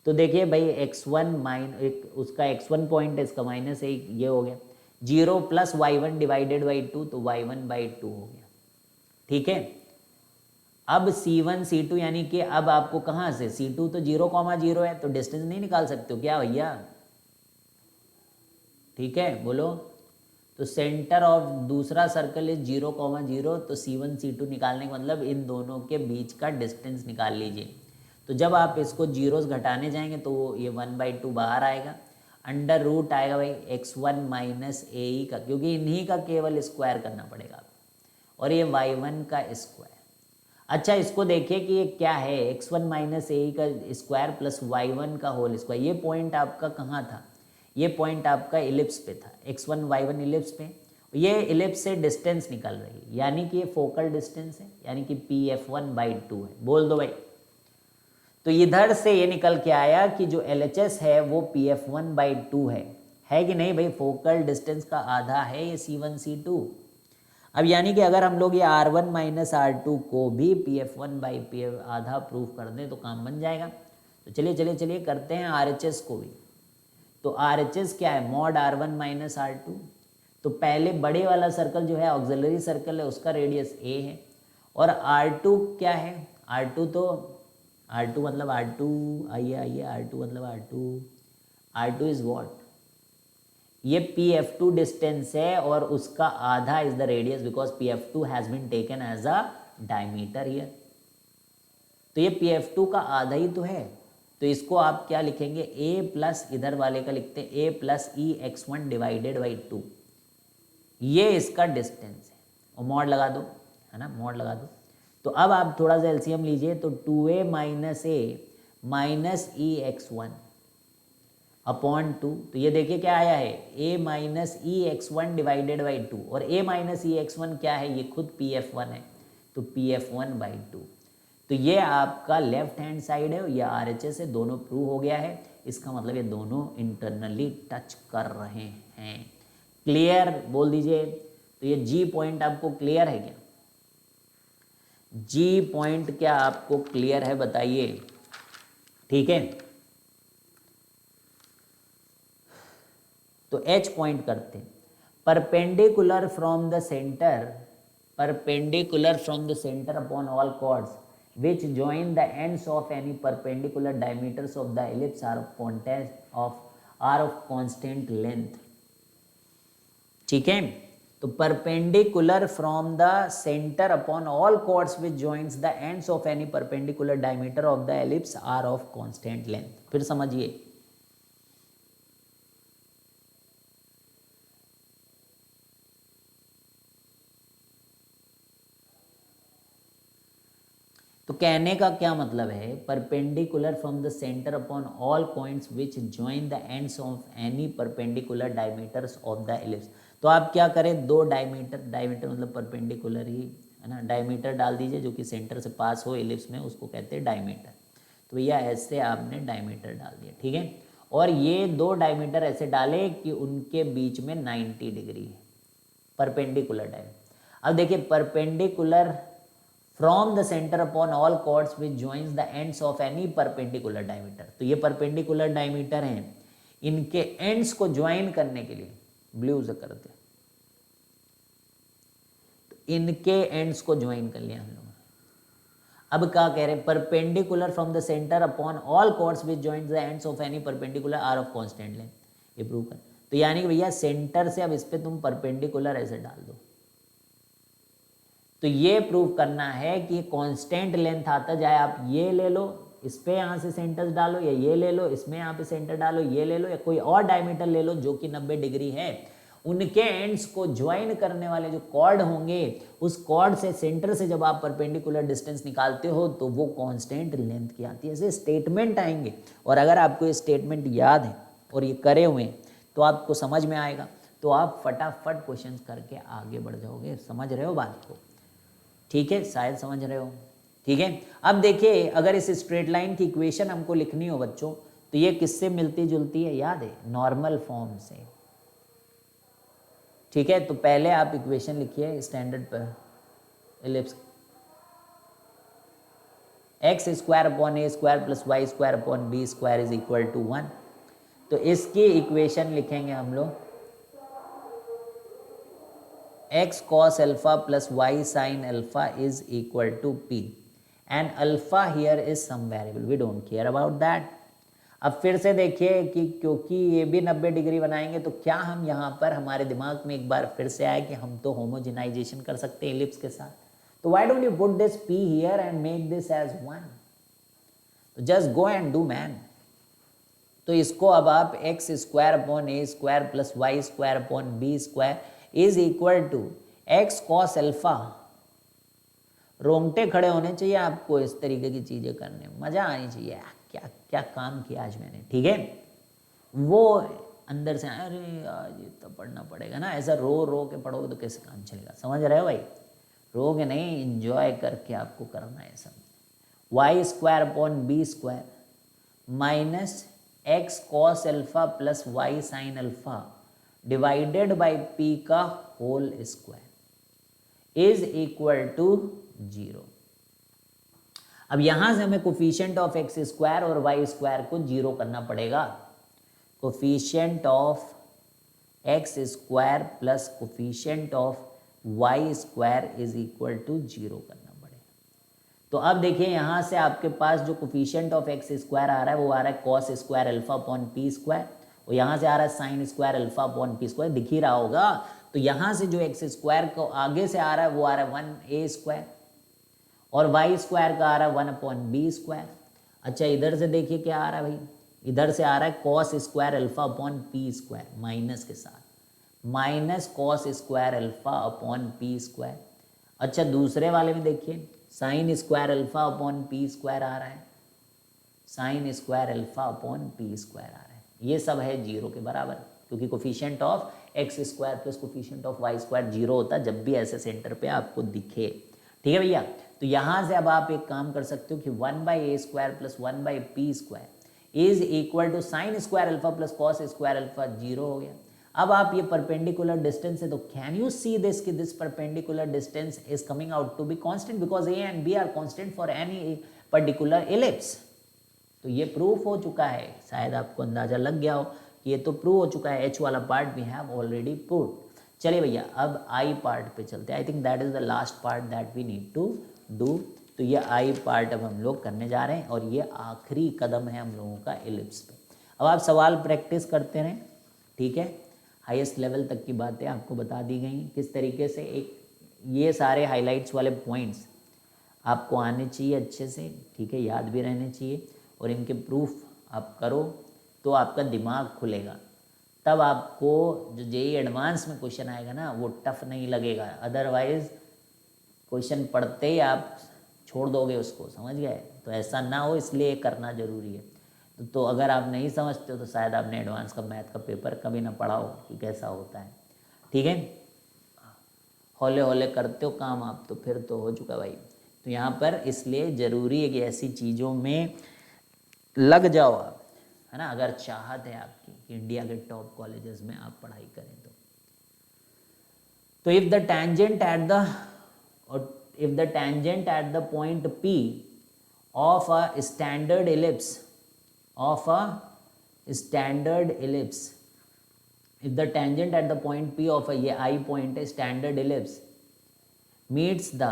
तो देखिए भाई x1 उसका x1 पॉइंट है, इसका माइनस है, ये हो गया 0 प्लस y1 डिवाइडेड बाई 2, तो y1 बाई 2 हो गया। ठीक है, अब C1 C2 यानी कि अब आपको कहाँ से C2 तो 0,0 है, तो डिस्टेंस नहीं निकाल सकते हो क्या भैया? ठीक है, बोलो। तो सेंटर ऑफ दूसरा सर्कल इज 0,0, तो C1 C2 निकालने का मतलब इन दोनों के बीच का डिस्टेंस निकाल लीजिए। तो जब आप इसको जीरोस घटाने जाएंगे तो ये 1/2 बाहर आएगा, अंडर रूट आएगा भाई x1 माइनस ए का, क्योंकि इन्हीं का केवल स्क्वायर करना पड़ेगा आपको, और ये y1 का स्क्वायर। अच्छा, इसको देखिए कि ये क्या है, x1 माइनस ए का स्क्वायर प्लस y1 का होल स्क्वायर। ये पॉइंट आपका कहाँ था? ये पॉइंट आपका इलिप्स पे था, x1 y1 इलिप्स पे। ये इलिप्स से डिस्टेंस निकल रही है, यानी कि ये फोकल डिस्टेंस है, यानी कि PF1/2 है। बोल दो भाई। तो इधर से ये निकल के आया कि जो LHS है वो PF1/2 है कि नहीं भाई? फोकल डिस्टेंस का आधा है ये C1 C2। अब यानी कि अगर हम लोग ये R1 माइनस R2 को भी PF1/PF आधा प्रूफ कर दें तो काम बन जाएगा। तो चलिए करते हैं RHS को भी। तो RHS क्या है? Mod R1 minus R2। तो पहले बड़े वाला सर्कल जो है ऑक्सिलरी सर्कल है, उसका रेडियस A है, और R2 क्या है? R2 मतलब R2, आइए R2 मतलब R2 इज व्हाट? ये PF2 डिस्टेंस है और उसका आधा is the radius, because PF2 has been taken as a diameter here. तो ये PF2 का आधा ही तो है, तो इसको आप क्या लिखेंगे? A प्लस इधर वाले का लिखते हैं A plus EX1 divided by 2, ये इसका डिस्टेंस है, और मॉड लगा दो, है ना, मॉड लगा दो। तो अब आप थोड़ा सा एलसीएम लीजिए, तो 2A minus A minus EX1 upon 2, तो ये देखिए क्या आया है, A minus EX1 divided by 2, और A माइनस EX1 क्या है? ये खुद PF1 है, तो PF1/2। तो ये आपका लेफ्ट हैंड साइड है, या RHS है, दोनों प्रूव हो गया है। इसका मतलब ये दोनों इंटरनली टच कर रहे हैं। क्लियर बोल दीजिए। तो ये G पॉइंट आपको क्लियर है क्या? G पॉइंट क्या आपको क्लियर है, बताइए। ठीक है, तो H पॉइंट करते हैं। Perpendicular from the centre upon all chords which join the ends of any perpendicular diameters of the ellipse are of constant length। ठीक है, तो perpendicular from the center upon all chords which joins the ends of any perpendicular diameter of the ellipse are of constant length। फिर समझिए, तो कहने का क्या मतलब है? Perpendicular from the centre upon all points which join the ends of any perpendicular diameters of the ellipse. तो आप क्या करें, दो डायमीटर मतलब परपेंडिकुलर ही है ना, डायमीटर डाल दीजिए जो कि सेंटर से पास हो एलिप्स में, उसको कहते हैं डायमीटर। तो भैया ऐसे आपने डायमीटर डाल दिया, ठीक है, और ये दो डायमीटर ऐसे डाले कि उनके बीच में 90 डिग्री है, परपेंडिकुलर डायमीटर। अब देखिए, perpendicular from the centre upon all chords which joins the ends of any perpendicular diameter। तो ये परपेंडिकुलर डायमीटर हैं, इनके एंड्स को ज्वाइन करने के लिए ब्लू से करते, तो इनके एंड्स को ज्वाइन कर लिया हम लोग। अब क्या कह रहे हैं? Perpendicular from the centre upon all chords which joins the ends of any perpendicular are of constant length, ये प्रूव कर। तो यानी कि भैया सेंटर से अब इस पे तुम परपेंडिकुलर ऐसे डाल दो, तो ये प्रूव करना है कि कांस्टेंट लेंथ आता जाए। आप ये ले लो, इस पे यहाँ से सेंटर्स डालो, या ये ले लो, इसमें यहाँ पे सेंटर डालो, ये ले लो, या कोई और डायमीटर ले लो जो कि 90 डिग्री है, उनके एंड्स को ज्वाइन करने वाले जो कॉर्ड होंगे, उस कॉर्ड से सेंटर से जब आप परपेंडिकुलर डिस्टेंस निकालते हो तो वो कांस्टेंट लेंथ की आती है। ऐसे स्टेटमेंट आएंगे और अगर आपको ये स्टेटमेंट याद है और ये करे हुए हैं तो आपको समझ में आएगा, तो आप फटाफट क्वेश्चन करके आगे बढ़ जाओगे। समझ रहे हो बात को? ठीक है, शायद समझ रहे हो। ठीक है, अब देखिए अगर इस स्ट्रेट लाइन की इक्वेशन हमको लिखनी हो बच्चों, तो ये किससे मिलती जुलती है? याद है, नॉर्मल फॉर्म से। ठीक है, तो पहले आप इक्वेशन लिखिए स्टैंडर्ड पर ellipse, x square upon A square plus Y square upon B square is equal to 1। तो इसकी इक्वेशन लिखेंगे हम लोग, x cos alpha plus Y sine alpha is equal to p and alpha here is some variable, we don't care about that. अब फिर से देखिए कि क्योंकि ये भी 90 डिग्री बनाएंगे तो क्या हम यहाँ पर हमारे दिमाग में एक बार फिर से आए कि हम तो होमोजेनाइजेशन कर सकते हैं एलिप्स के साथ, तो why don't you put this p here and make this as 1। तो just go and do man. तो इसको अब आप x square upon A square plus Y square upon B square is equal to x cos alpha, रोंगटे खड़े होने चाहिए आपको इस तरीके की चीजें करने में, मजा आनी चाहिए। क्या क्या काम किया आज मैंने, ठीक है। वो अंदर से अरे आज ये तो पढ़ना पड़ेगा ना, ऐसा रो रो के पढ़ोगे तो कैसे काम चलेगा? समझ रहे हो भाई? रोगे नहीं, इंजॉय करके आपको करना है सब। Y square upon B square minus X cos alpha plus Y sine alpha divided by P का whole square is equal to 0। अब यहां से हमें कोफिशिएंट ऑफ एक्स स्क्वायर और वाई स्क्वायर को 0 करना पड़ेगा। Coefficient of x square plus coefficient of Y square is equal to 0 करना पड़ेगा। तो अब देखिए यहां से आपके पास जो कोफिशिएंट ऑफ एक्स स्क्वायर आ रहा है वो आ रहा है cos square alpha upon P square, और यहाँ से आ रहा है sine square alpha upon P square, दिख ही रहा होगा। तो यहाँ से जो एक्स स्क्वायर को आगे से आ रहा है वो आ रहा है 1a स्क्वायर, और वाई स्क्वायर का आ रहा है 1 अपॉन बी स्क्वायर। अच्छा इधर से देखिए क्या आ रहा है भाई, इधर से आ रहा है cos square alpha upon P square minus के साथ, minus cos square alpha upon P square. अच्छा दूसरे वाले में देखिए sine square alpha upon P square आ रहा है, sine square alpha upon P square आ रहा है। ये सब है 0 के बराबर, क्योंकि coefficient of x square plus coefficient of Y square 0 होता है जब भी ऐसे सेंटर पे आपको दिखे। ठीक है भैया, तो यहाँ से अब आप एक काम कर सकते हो कि 1/a square plus 1/p square is equal to sine square alpha plus cos square alpha 0 हो गया। अब आप ये परपेंडिकुलर डिस्टेंस है तो कैन यू सी दिस कि this perpendicular distance is coming out to be constant because a and b are constant for any particular ellipse. तो ये प्रूफ हो चुका है, शायद आपको अंदाजा लग गया हो कि ये तो प्रूव हो चुका है। h वाला part we have already prove. चलिए भैया अब आई पार्ट पे चलते हैं। I think that is the last part that we need to do. तो ये आई पार्ट अब हम लोग करने जा रहे हैं और ये आखिरी कदम है हम लोगों का एलिप्स पे। अब आप सवाल प्रैक्टिस करते रहें, ठीक है। हाईएस्ट लेवल तक की बातें आपको बता दी गई किस तरीके से, एक ये सारे हाईलाइट्स वाले पॉइंट्स आपको आने चाहिए अच्छे से, ठीक है, याद भी रहने चाहिए, और इनके प्रूफ आप करो तो आपका दिमाग खुलेगा। तब आपको जो जेईई एडवांस में क्वेश्चन आएगा ना वो टफ नहीं लगेगा, अदरवाइज क्वेश्चन पढ़ते ही आप छोड़ दोगे उसको, समझ गए? तो ऐसा ना हो इसलिए करना जरूरी है। तो अगर आप नहीं समझते हो तो शायद आपने एडवांस का मैथ का पेपर कभी ना पढ़ा हो कि कैसा होता है, ठीक है। हौले हौले करते हो काम आप तो फिर तो हो चुका भाई। तो यहाँ पर इसलिए ज़रूरी है कि ऐसी चीज़ों में लग जाओ आप, है ना, अगर चाहत है आपकी कि इंडिया के टॉप कॉलेजेस में आप पढ़ाई करें तो if the tangent at the point P of a standard ellipse if the tangent at the point P of a ये I point है standard ellipse meets the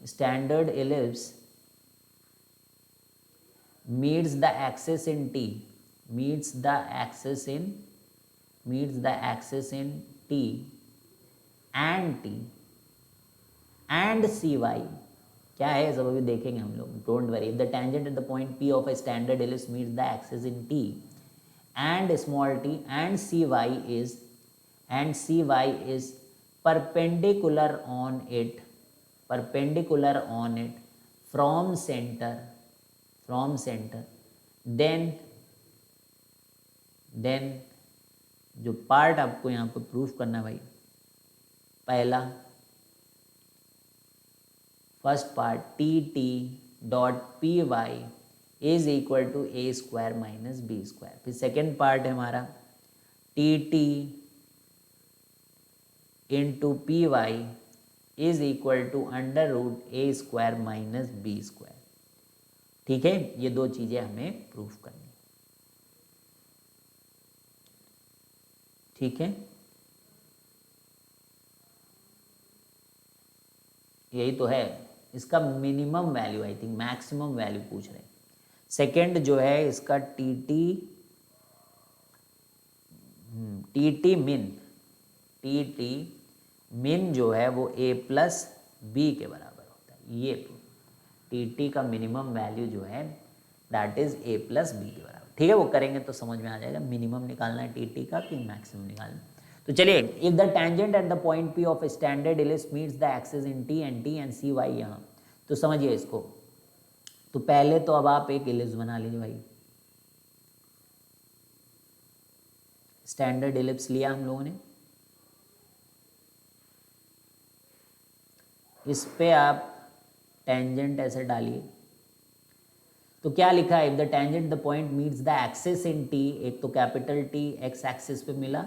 standard ellipse meets the axis in T and cy क्या है सब अभी देखेंगे हम लोग, don't worry. If the tangent at the point P of a standard ellipse meets the axis in T and small t and cy is and cy is perpendicular on it from center, then जो part आपको यहाँ पे proof करना भाई, पहला first part T T dot P Y is equal to A square minus B square. फिर second part है हमारा T T into P Y is equal to under root A square minus B square. ठीक है, ये दो चीज़ें हमें proof करनी। ठीक है, यही तो है इसका minimum value, I think maximum value पूछ रहे हैं। सेकेंड जो है इसका टी टी मिन जो है वो a प्लस बी के बराबर होता है। ये टी टी का मिनिमम वैल्यू जो है that is a plus b के बराबर। ठीक है, वो करेंगे तो समझ में आ जाएगा मिनिमम निकालना है टी टी का कि मैक्सिमम निकालना है। तो चलिए, if the tangent at the point P of standard ellipse meets the axis in T and C Y, यहाँ तो समझिए इसको। तो पहले तो अब आप एक इलिप्स बना लीजिए भाई, स्टैंडर्ड इलिप्स लिया हम लोगों ने, इस पे आप टेंजेंट ऐसे डालिए। तो क्या लिखा है, if the tangent the point meets the axis in T, एक तो कैपिटल टी एक्स एक्सिस पे मिला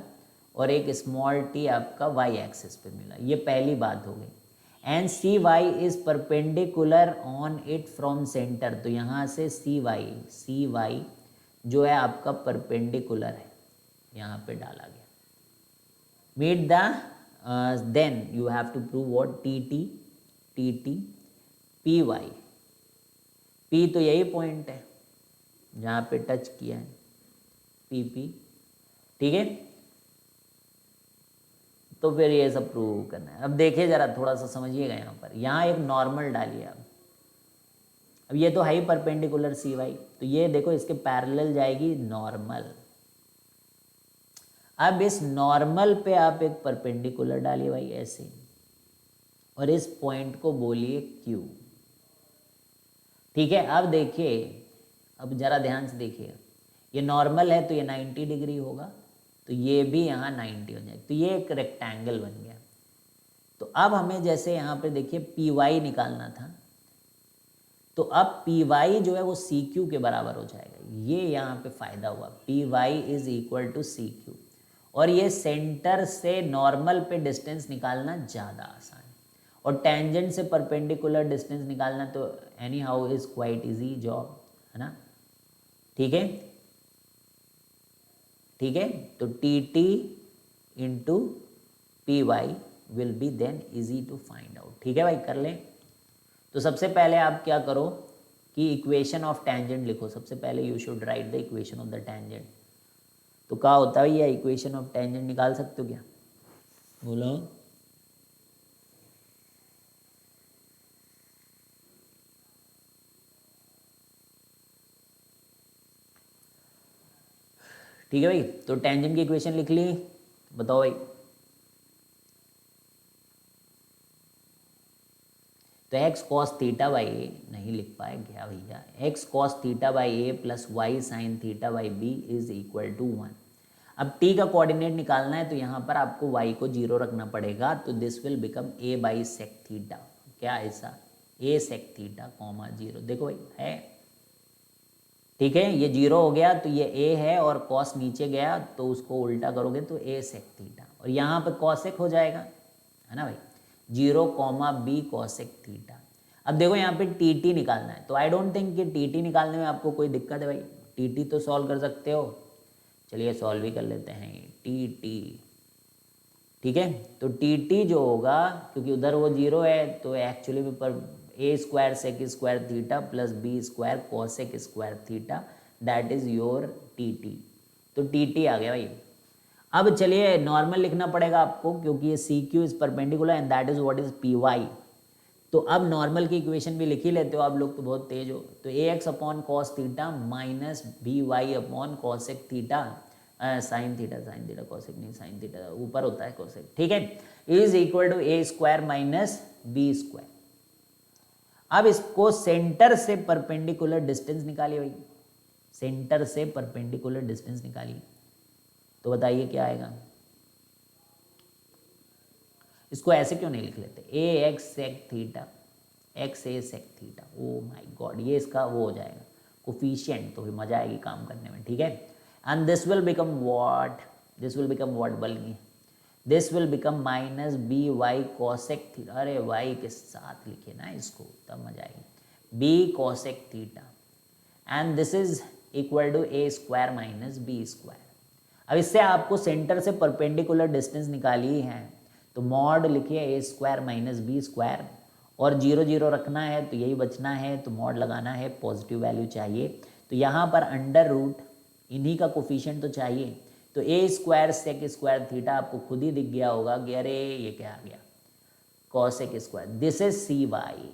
और एक स्मॉल टी आपका वाई एक्सिस पे मिला, ये पहली बात हो गई। And C Y is perpendicular on it from centre, तो यहाँ से सी वाई जो है आपका परपेंडिकुलर है, यहाँ पे डाला गया। Meet the then you have to prove what T T P Y, P तो यही पॉइंट है जहाँ पे टच किया है, पी पी। ठीक है, तो फिर ये सब प्रूव करना है। अब देखिए जरा, थोड़ा सा समझिएगा, यहाँ एक नॉर्मल डालिए आप। अब ये तो हाई परपेंडिकुलर सी वाई, तो ये देखो इसके पैरेलल जाएगी नॉर्मल। अब इस नॉर्मल पे आप एक परपेंडिकुलर डालिए भाई ऐसे, और इस पॉइंट को बोलिए Q। ठीक है, अब देखिए, अब जरा ध्यान से देखिए, ये नॉर्मल है तो ये 90 डिग्री होगा, तो ये भी यहाँ 90 हो जाएगा, तो ये एक रेक्टेंगल बन गया। तो अब हमें जैसे यहाँ पे देखिए पी वाई निकालना था, तो अब पी वाई जो है वो सी क्यू के बराबर हो जाएगा। ये यहाँ पे फायदा हुआ, P Y is equal to C Q, और ये सेंटर से नॉर्मल पे डिस्टेंस निकालना ज़्यादा आसान है, और टेंजेंट से परपेंडिकुलर डिस्टेंस निकालना तो anyhow is quite easy job, है ना। ठीक है, ठीक है, तो T T into P Y will be then easy to find out. ठीक है भाई, कर लें। तो सबसे पहले आप क्या करो कि इक्वेशन ऑफ टेंजेंट लिखो। सबसे पहले you should write the equation of the tangent. तो क्या होता है, ये इक्वेशन ऑफ टेंजेंट निकाल सकते हो क्या, बोलो। ठीक है भाई, तो टेंजेंट की इक्वेशन लिख ली, बताओ भाई। तो x cos theta by a नहीं लिख पाए क्या भैया, x cos theta by a plus Y sine theta by b is equal to 1। अब टी का कोऑर्डिनेट निकालना है, तो यहाँ पर आपको वाई को 0 रखना पड़ेगा, तो this will become a by sec theta. क्या ऐसा, ए सेक थीटा कॉमा 0। देखो भाई है, ठीक है, ये 0 हो गया तो ये a है, और कॉस नीचे गया तो उसको उल्टा करोगे तो a सेक थीटा, और यहाँ पे कॉसेक हो जाएगा, है ना भाई, 0 कॉमा बी कॉसेक थीटा। अब देखो यहाँ पे टी टी निकालना है, तो आई डोंट थिंक कि टी टी निकालने में आपको कोई दिक्कत है भाई, टी टी तो सॉल्व कर सकते हो। चलिए सॉल्व भी कर लेते हैं टी टी। ठीक है, तो टी टी जो होगा, क्योंकि उधर वो 0 है, तो एक्चुअली में पर A square sec square theta plus B square cosec square theta, that is your T T. तो टी टी आ गया भाई। अब चलिए नॉर्मल लिखना पड़ेगा आपको, क्योंकि ये C Q is perpendicular and that is what is P Y. तो अब नॉर्मल की इक्वेशन भी लिख ही लेते हो आप लोग, तो बहुत तेज हो। तो A X upon cos theta minus B Y upon cosec theta, sine theta cosec नहीं, साइन थीटा ऊपर होता है कोसेक, ठीक है, is equal to A square minus B square. अब इसको सेंटर से परपेंडिकुलर डिस्टेंस निकालिए भाई, सेंटर से परपेंडिकुलर डिस्टेंस निकालिए, तो बताइए क्या आएगा। इसको ऐसे क्यों नहीं लिख लेते, A X sec theta, X A sec theta, oh my god, ये इसका वो हो जाएगा कोफिशिएंट, तो फिर मजा आएगी काम करने में, ठीक है। And this will become what, this will become what, बल्कि this will become minus B Y cosec theta, अरे वाई के साथ लिखे ना इसको, तब मजा आएगी, B cosec theta, and this is equal to A square minus B square. अब इससे आपको सेंटर से परपेंडिकुलर डिस्टेंस निकाली है, तो मॉड लिखिए ए स्क्वायर माइनस बी स्क्वायर, और 0 0 रखना है तो यही बचना है, तो मॉड लगाना है, पॉजिटिव वैल्यू चाहिए, तो यहाँ पर अंडर रूट इन्हीं का कोफिशिएंट तो चाहिए, तो A square sec square theta आपको खुद ही दिख गया होगा कि अरे ये क्या आ गया, cosec square, this is C Y,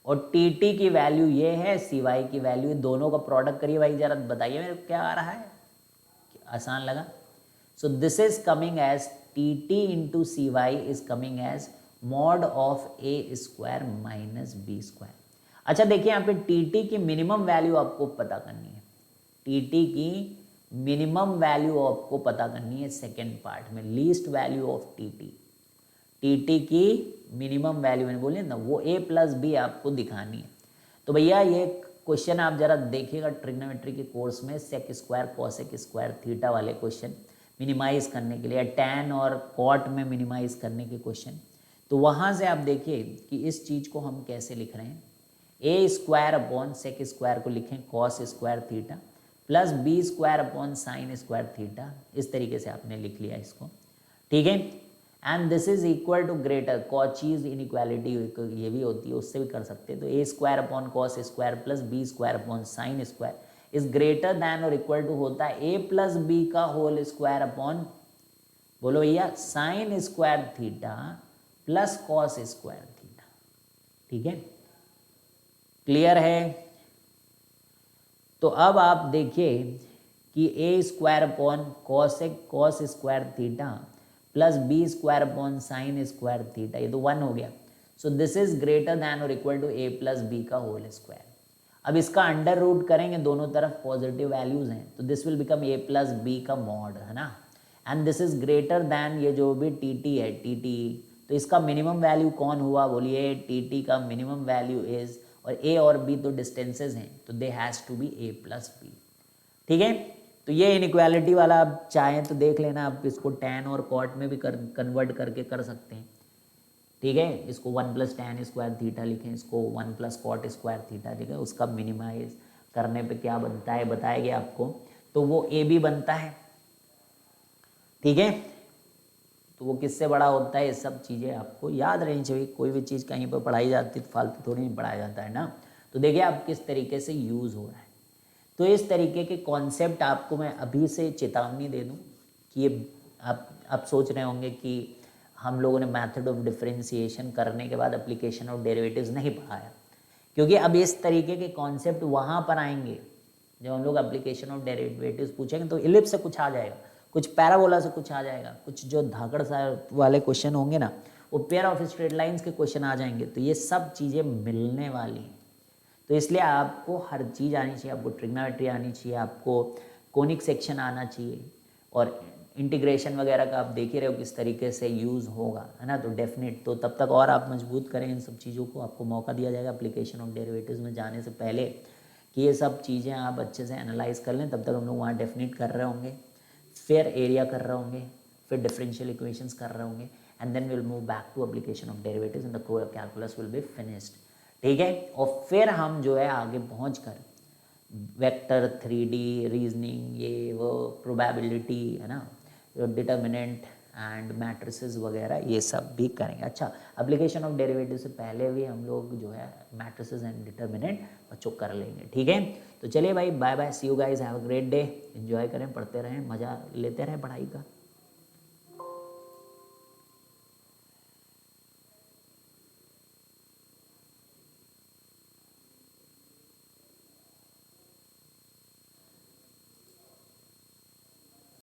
और टी टी की वैल्यू ये है, सी वाई की वैल्यू, दोनों का प्रोडक्ट करिए भाई, जरा बताइए मेरे को क्या आ रहा है, आसान लगा। So this is coming as T T into C Y is coming as mod of a square minus B square. अच्छा देखिए यहाँ पे टी टी की मिनिमम वैल्यू आपको पता करनी है, टी टी की मिनिमम वैल्यू आपको पता करनी है सेकेंड पार्ट में, least value of T T, T T की मिनिमम वैल्यू मैंने बोली ना, वो ए प्लस बी आपको दिखानी है। तो भैया ये क्वेश्चन आप जरा देखिएगा ट्रिग्नोमेट्री के कोर्स में, sec square cosec square theta वाले क्वेश्चन मिनिमाइज करने के लिए, टैन और कॉट में मिनिमाइज करने के क्वेश्चन, तो वहाँ से आप देखिए कि इस चीज़ को हम कैसे लिख रहे हैं, a square upon sec square को लिखें cos square theta plus B square upon sine square theta, इस तरीके से आपने लिख लिया इसको, ठीक है। And this is equal to greater Cauchy's inequality, ये भी होती है, उससे भी कर सकते हैं, तो A square upon cos square plus B square upon sine square is greater than और इक्वल टू होता है ए प्लस बी का होल स्क्वायर अपॉन, बोलो भैया, sine square theta plus cos square theta, ठीक है, क्लियर है। तो अब आप देखिए कि A square upon cos square theta plus B square upon sine square theta, ये तो 1 हो गया, so this is greater than और equal to a plus B का होल स्क्वायर। अब इसका अंडर रूट करेंगे, दोनों तरफ पॉजिटिव वैल्यूज हैं, तो this will become A plus B का मॉड, है ना, and this is greater than ये जो भी टी टी है, टी टी, तो इसका मिनिमम वैल्यू कौन हुआ, बोलिए, टी टी का मिनिमम वैल्यू इज, और ए और बी तो डिस्टेंसेज हैं, तो they has to be A plus B, ठीक है। तो ये इनइक्वालिटी वाला आप चाहें तो देख लेना, आप इसको टैन और कॉट में भी कन्वर्ट करके कर सकते हैं, ठीक है, इसको 1 प्लस टैन स्क्वायर थीटा लिखें, इसको 1 प्लस कॉट स्क्वायर थीटा लिखें, उसका मिनिमाइज करने पे क्या बनता है बताएंगे आपको, तो वो ए बी बनता है, ठीक है। तो वो किससे बड़ा होता है, ये सब चीज़ें आपको याद रहनी चाहिए, कोई भी चीज़ कहीं पर पढ़ाई जाती है तो फालतू थोड़ी नहीं पढ़ाया जाता है ना। तो देखिए आप किस तरीके से यूज़ हो रहा है, तो इस तरीके के कॉन्सेप्ट आपको मैं अभी से चेतावनी दे दूं कि ये आप सोच रहे होंगे कि हम लोगों ने मेथड ऑफ डिफरेंशिएशन करने के बाद एप्लीकेशन ऑफ डेरिवेटिव्स नहीं पढ़ाया, क्योंकि अब इस तरीके के कॉन्सेप्ट वहाँ पर आएंगे जब हम लोग एप्लीकेशन ऑफ डेरिवेटिव्स पूछेंगे, तो इलिप्स से कुछ आ जाएगा, कुछ पैराबोला से कुछ आ जाएगा, कुछ जो धाकड़ सा वाले क्वेश्चन होंगे ना, वो पेयर ऑफ स्ट्रेट लाइंस के क्वेश्चन आ जाएंगे, तो ये सब चीज़ें मिलने वाली हैं। तो इसलिए आपको हर चीज़ आनी चाहिए, आपको ट्रिग्नोमेट्री आनी चाहिए, आपको कोनिक सेक्शन आना चाहिए, और इंटीग्रेशन वगैरह का आप देख ही रहे हो किस तरीके से यूज़ होगा, है ना, तो डेफिनेट, तो तब तक और आप मजबूत करें इन सब चीज़ों को, आपको मौका दिया जाएगा एप्लीकेशन ऑफ डेरिवेटिव्स में जाने से पहले कि ये सब चीज़ें आप अच्छे से एनालाइज कर लें, तब तक हम लोग वहाँ डेफिनेट कर रहे होंगे, फिर एरिया कर रहे होंगे, फिर डिफरेंशियल इक्वेशंस कर रहे होंगे, and then will move back to application of derivatives and the calculus will be finished, ठीक है। और फिर हम जो है आगे पहुँच कर वेक्टर 3D रीजनिंग, ये वो प्रोबेबिलिटी, है ना, डिटर्मिनेंट एंड मैट्रिसेस वगैरह, ये सब भी करेंगे। अच्छा, एप्लीकेशन ऑफ डेरिवेटिव से पहले भी हम लोग जो है मैट्रिसेस एंड डिटर्मिनेंट बच्चों कर लेंगे, ठीक है। तो चलिए भाई, bye bye, see you guys, have a great day, enjoy करें, पढ़ते रहें, मज़ा लेते रहें पढ़ाई का।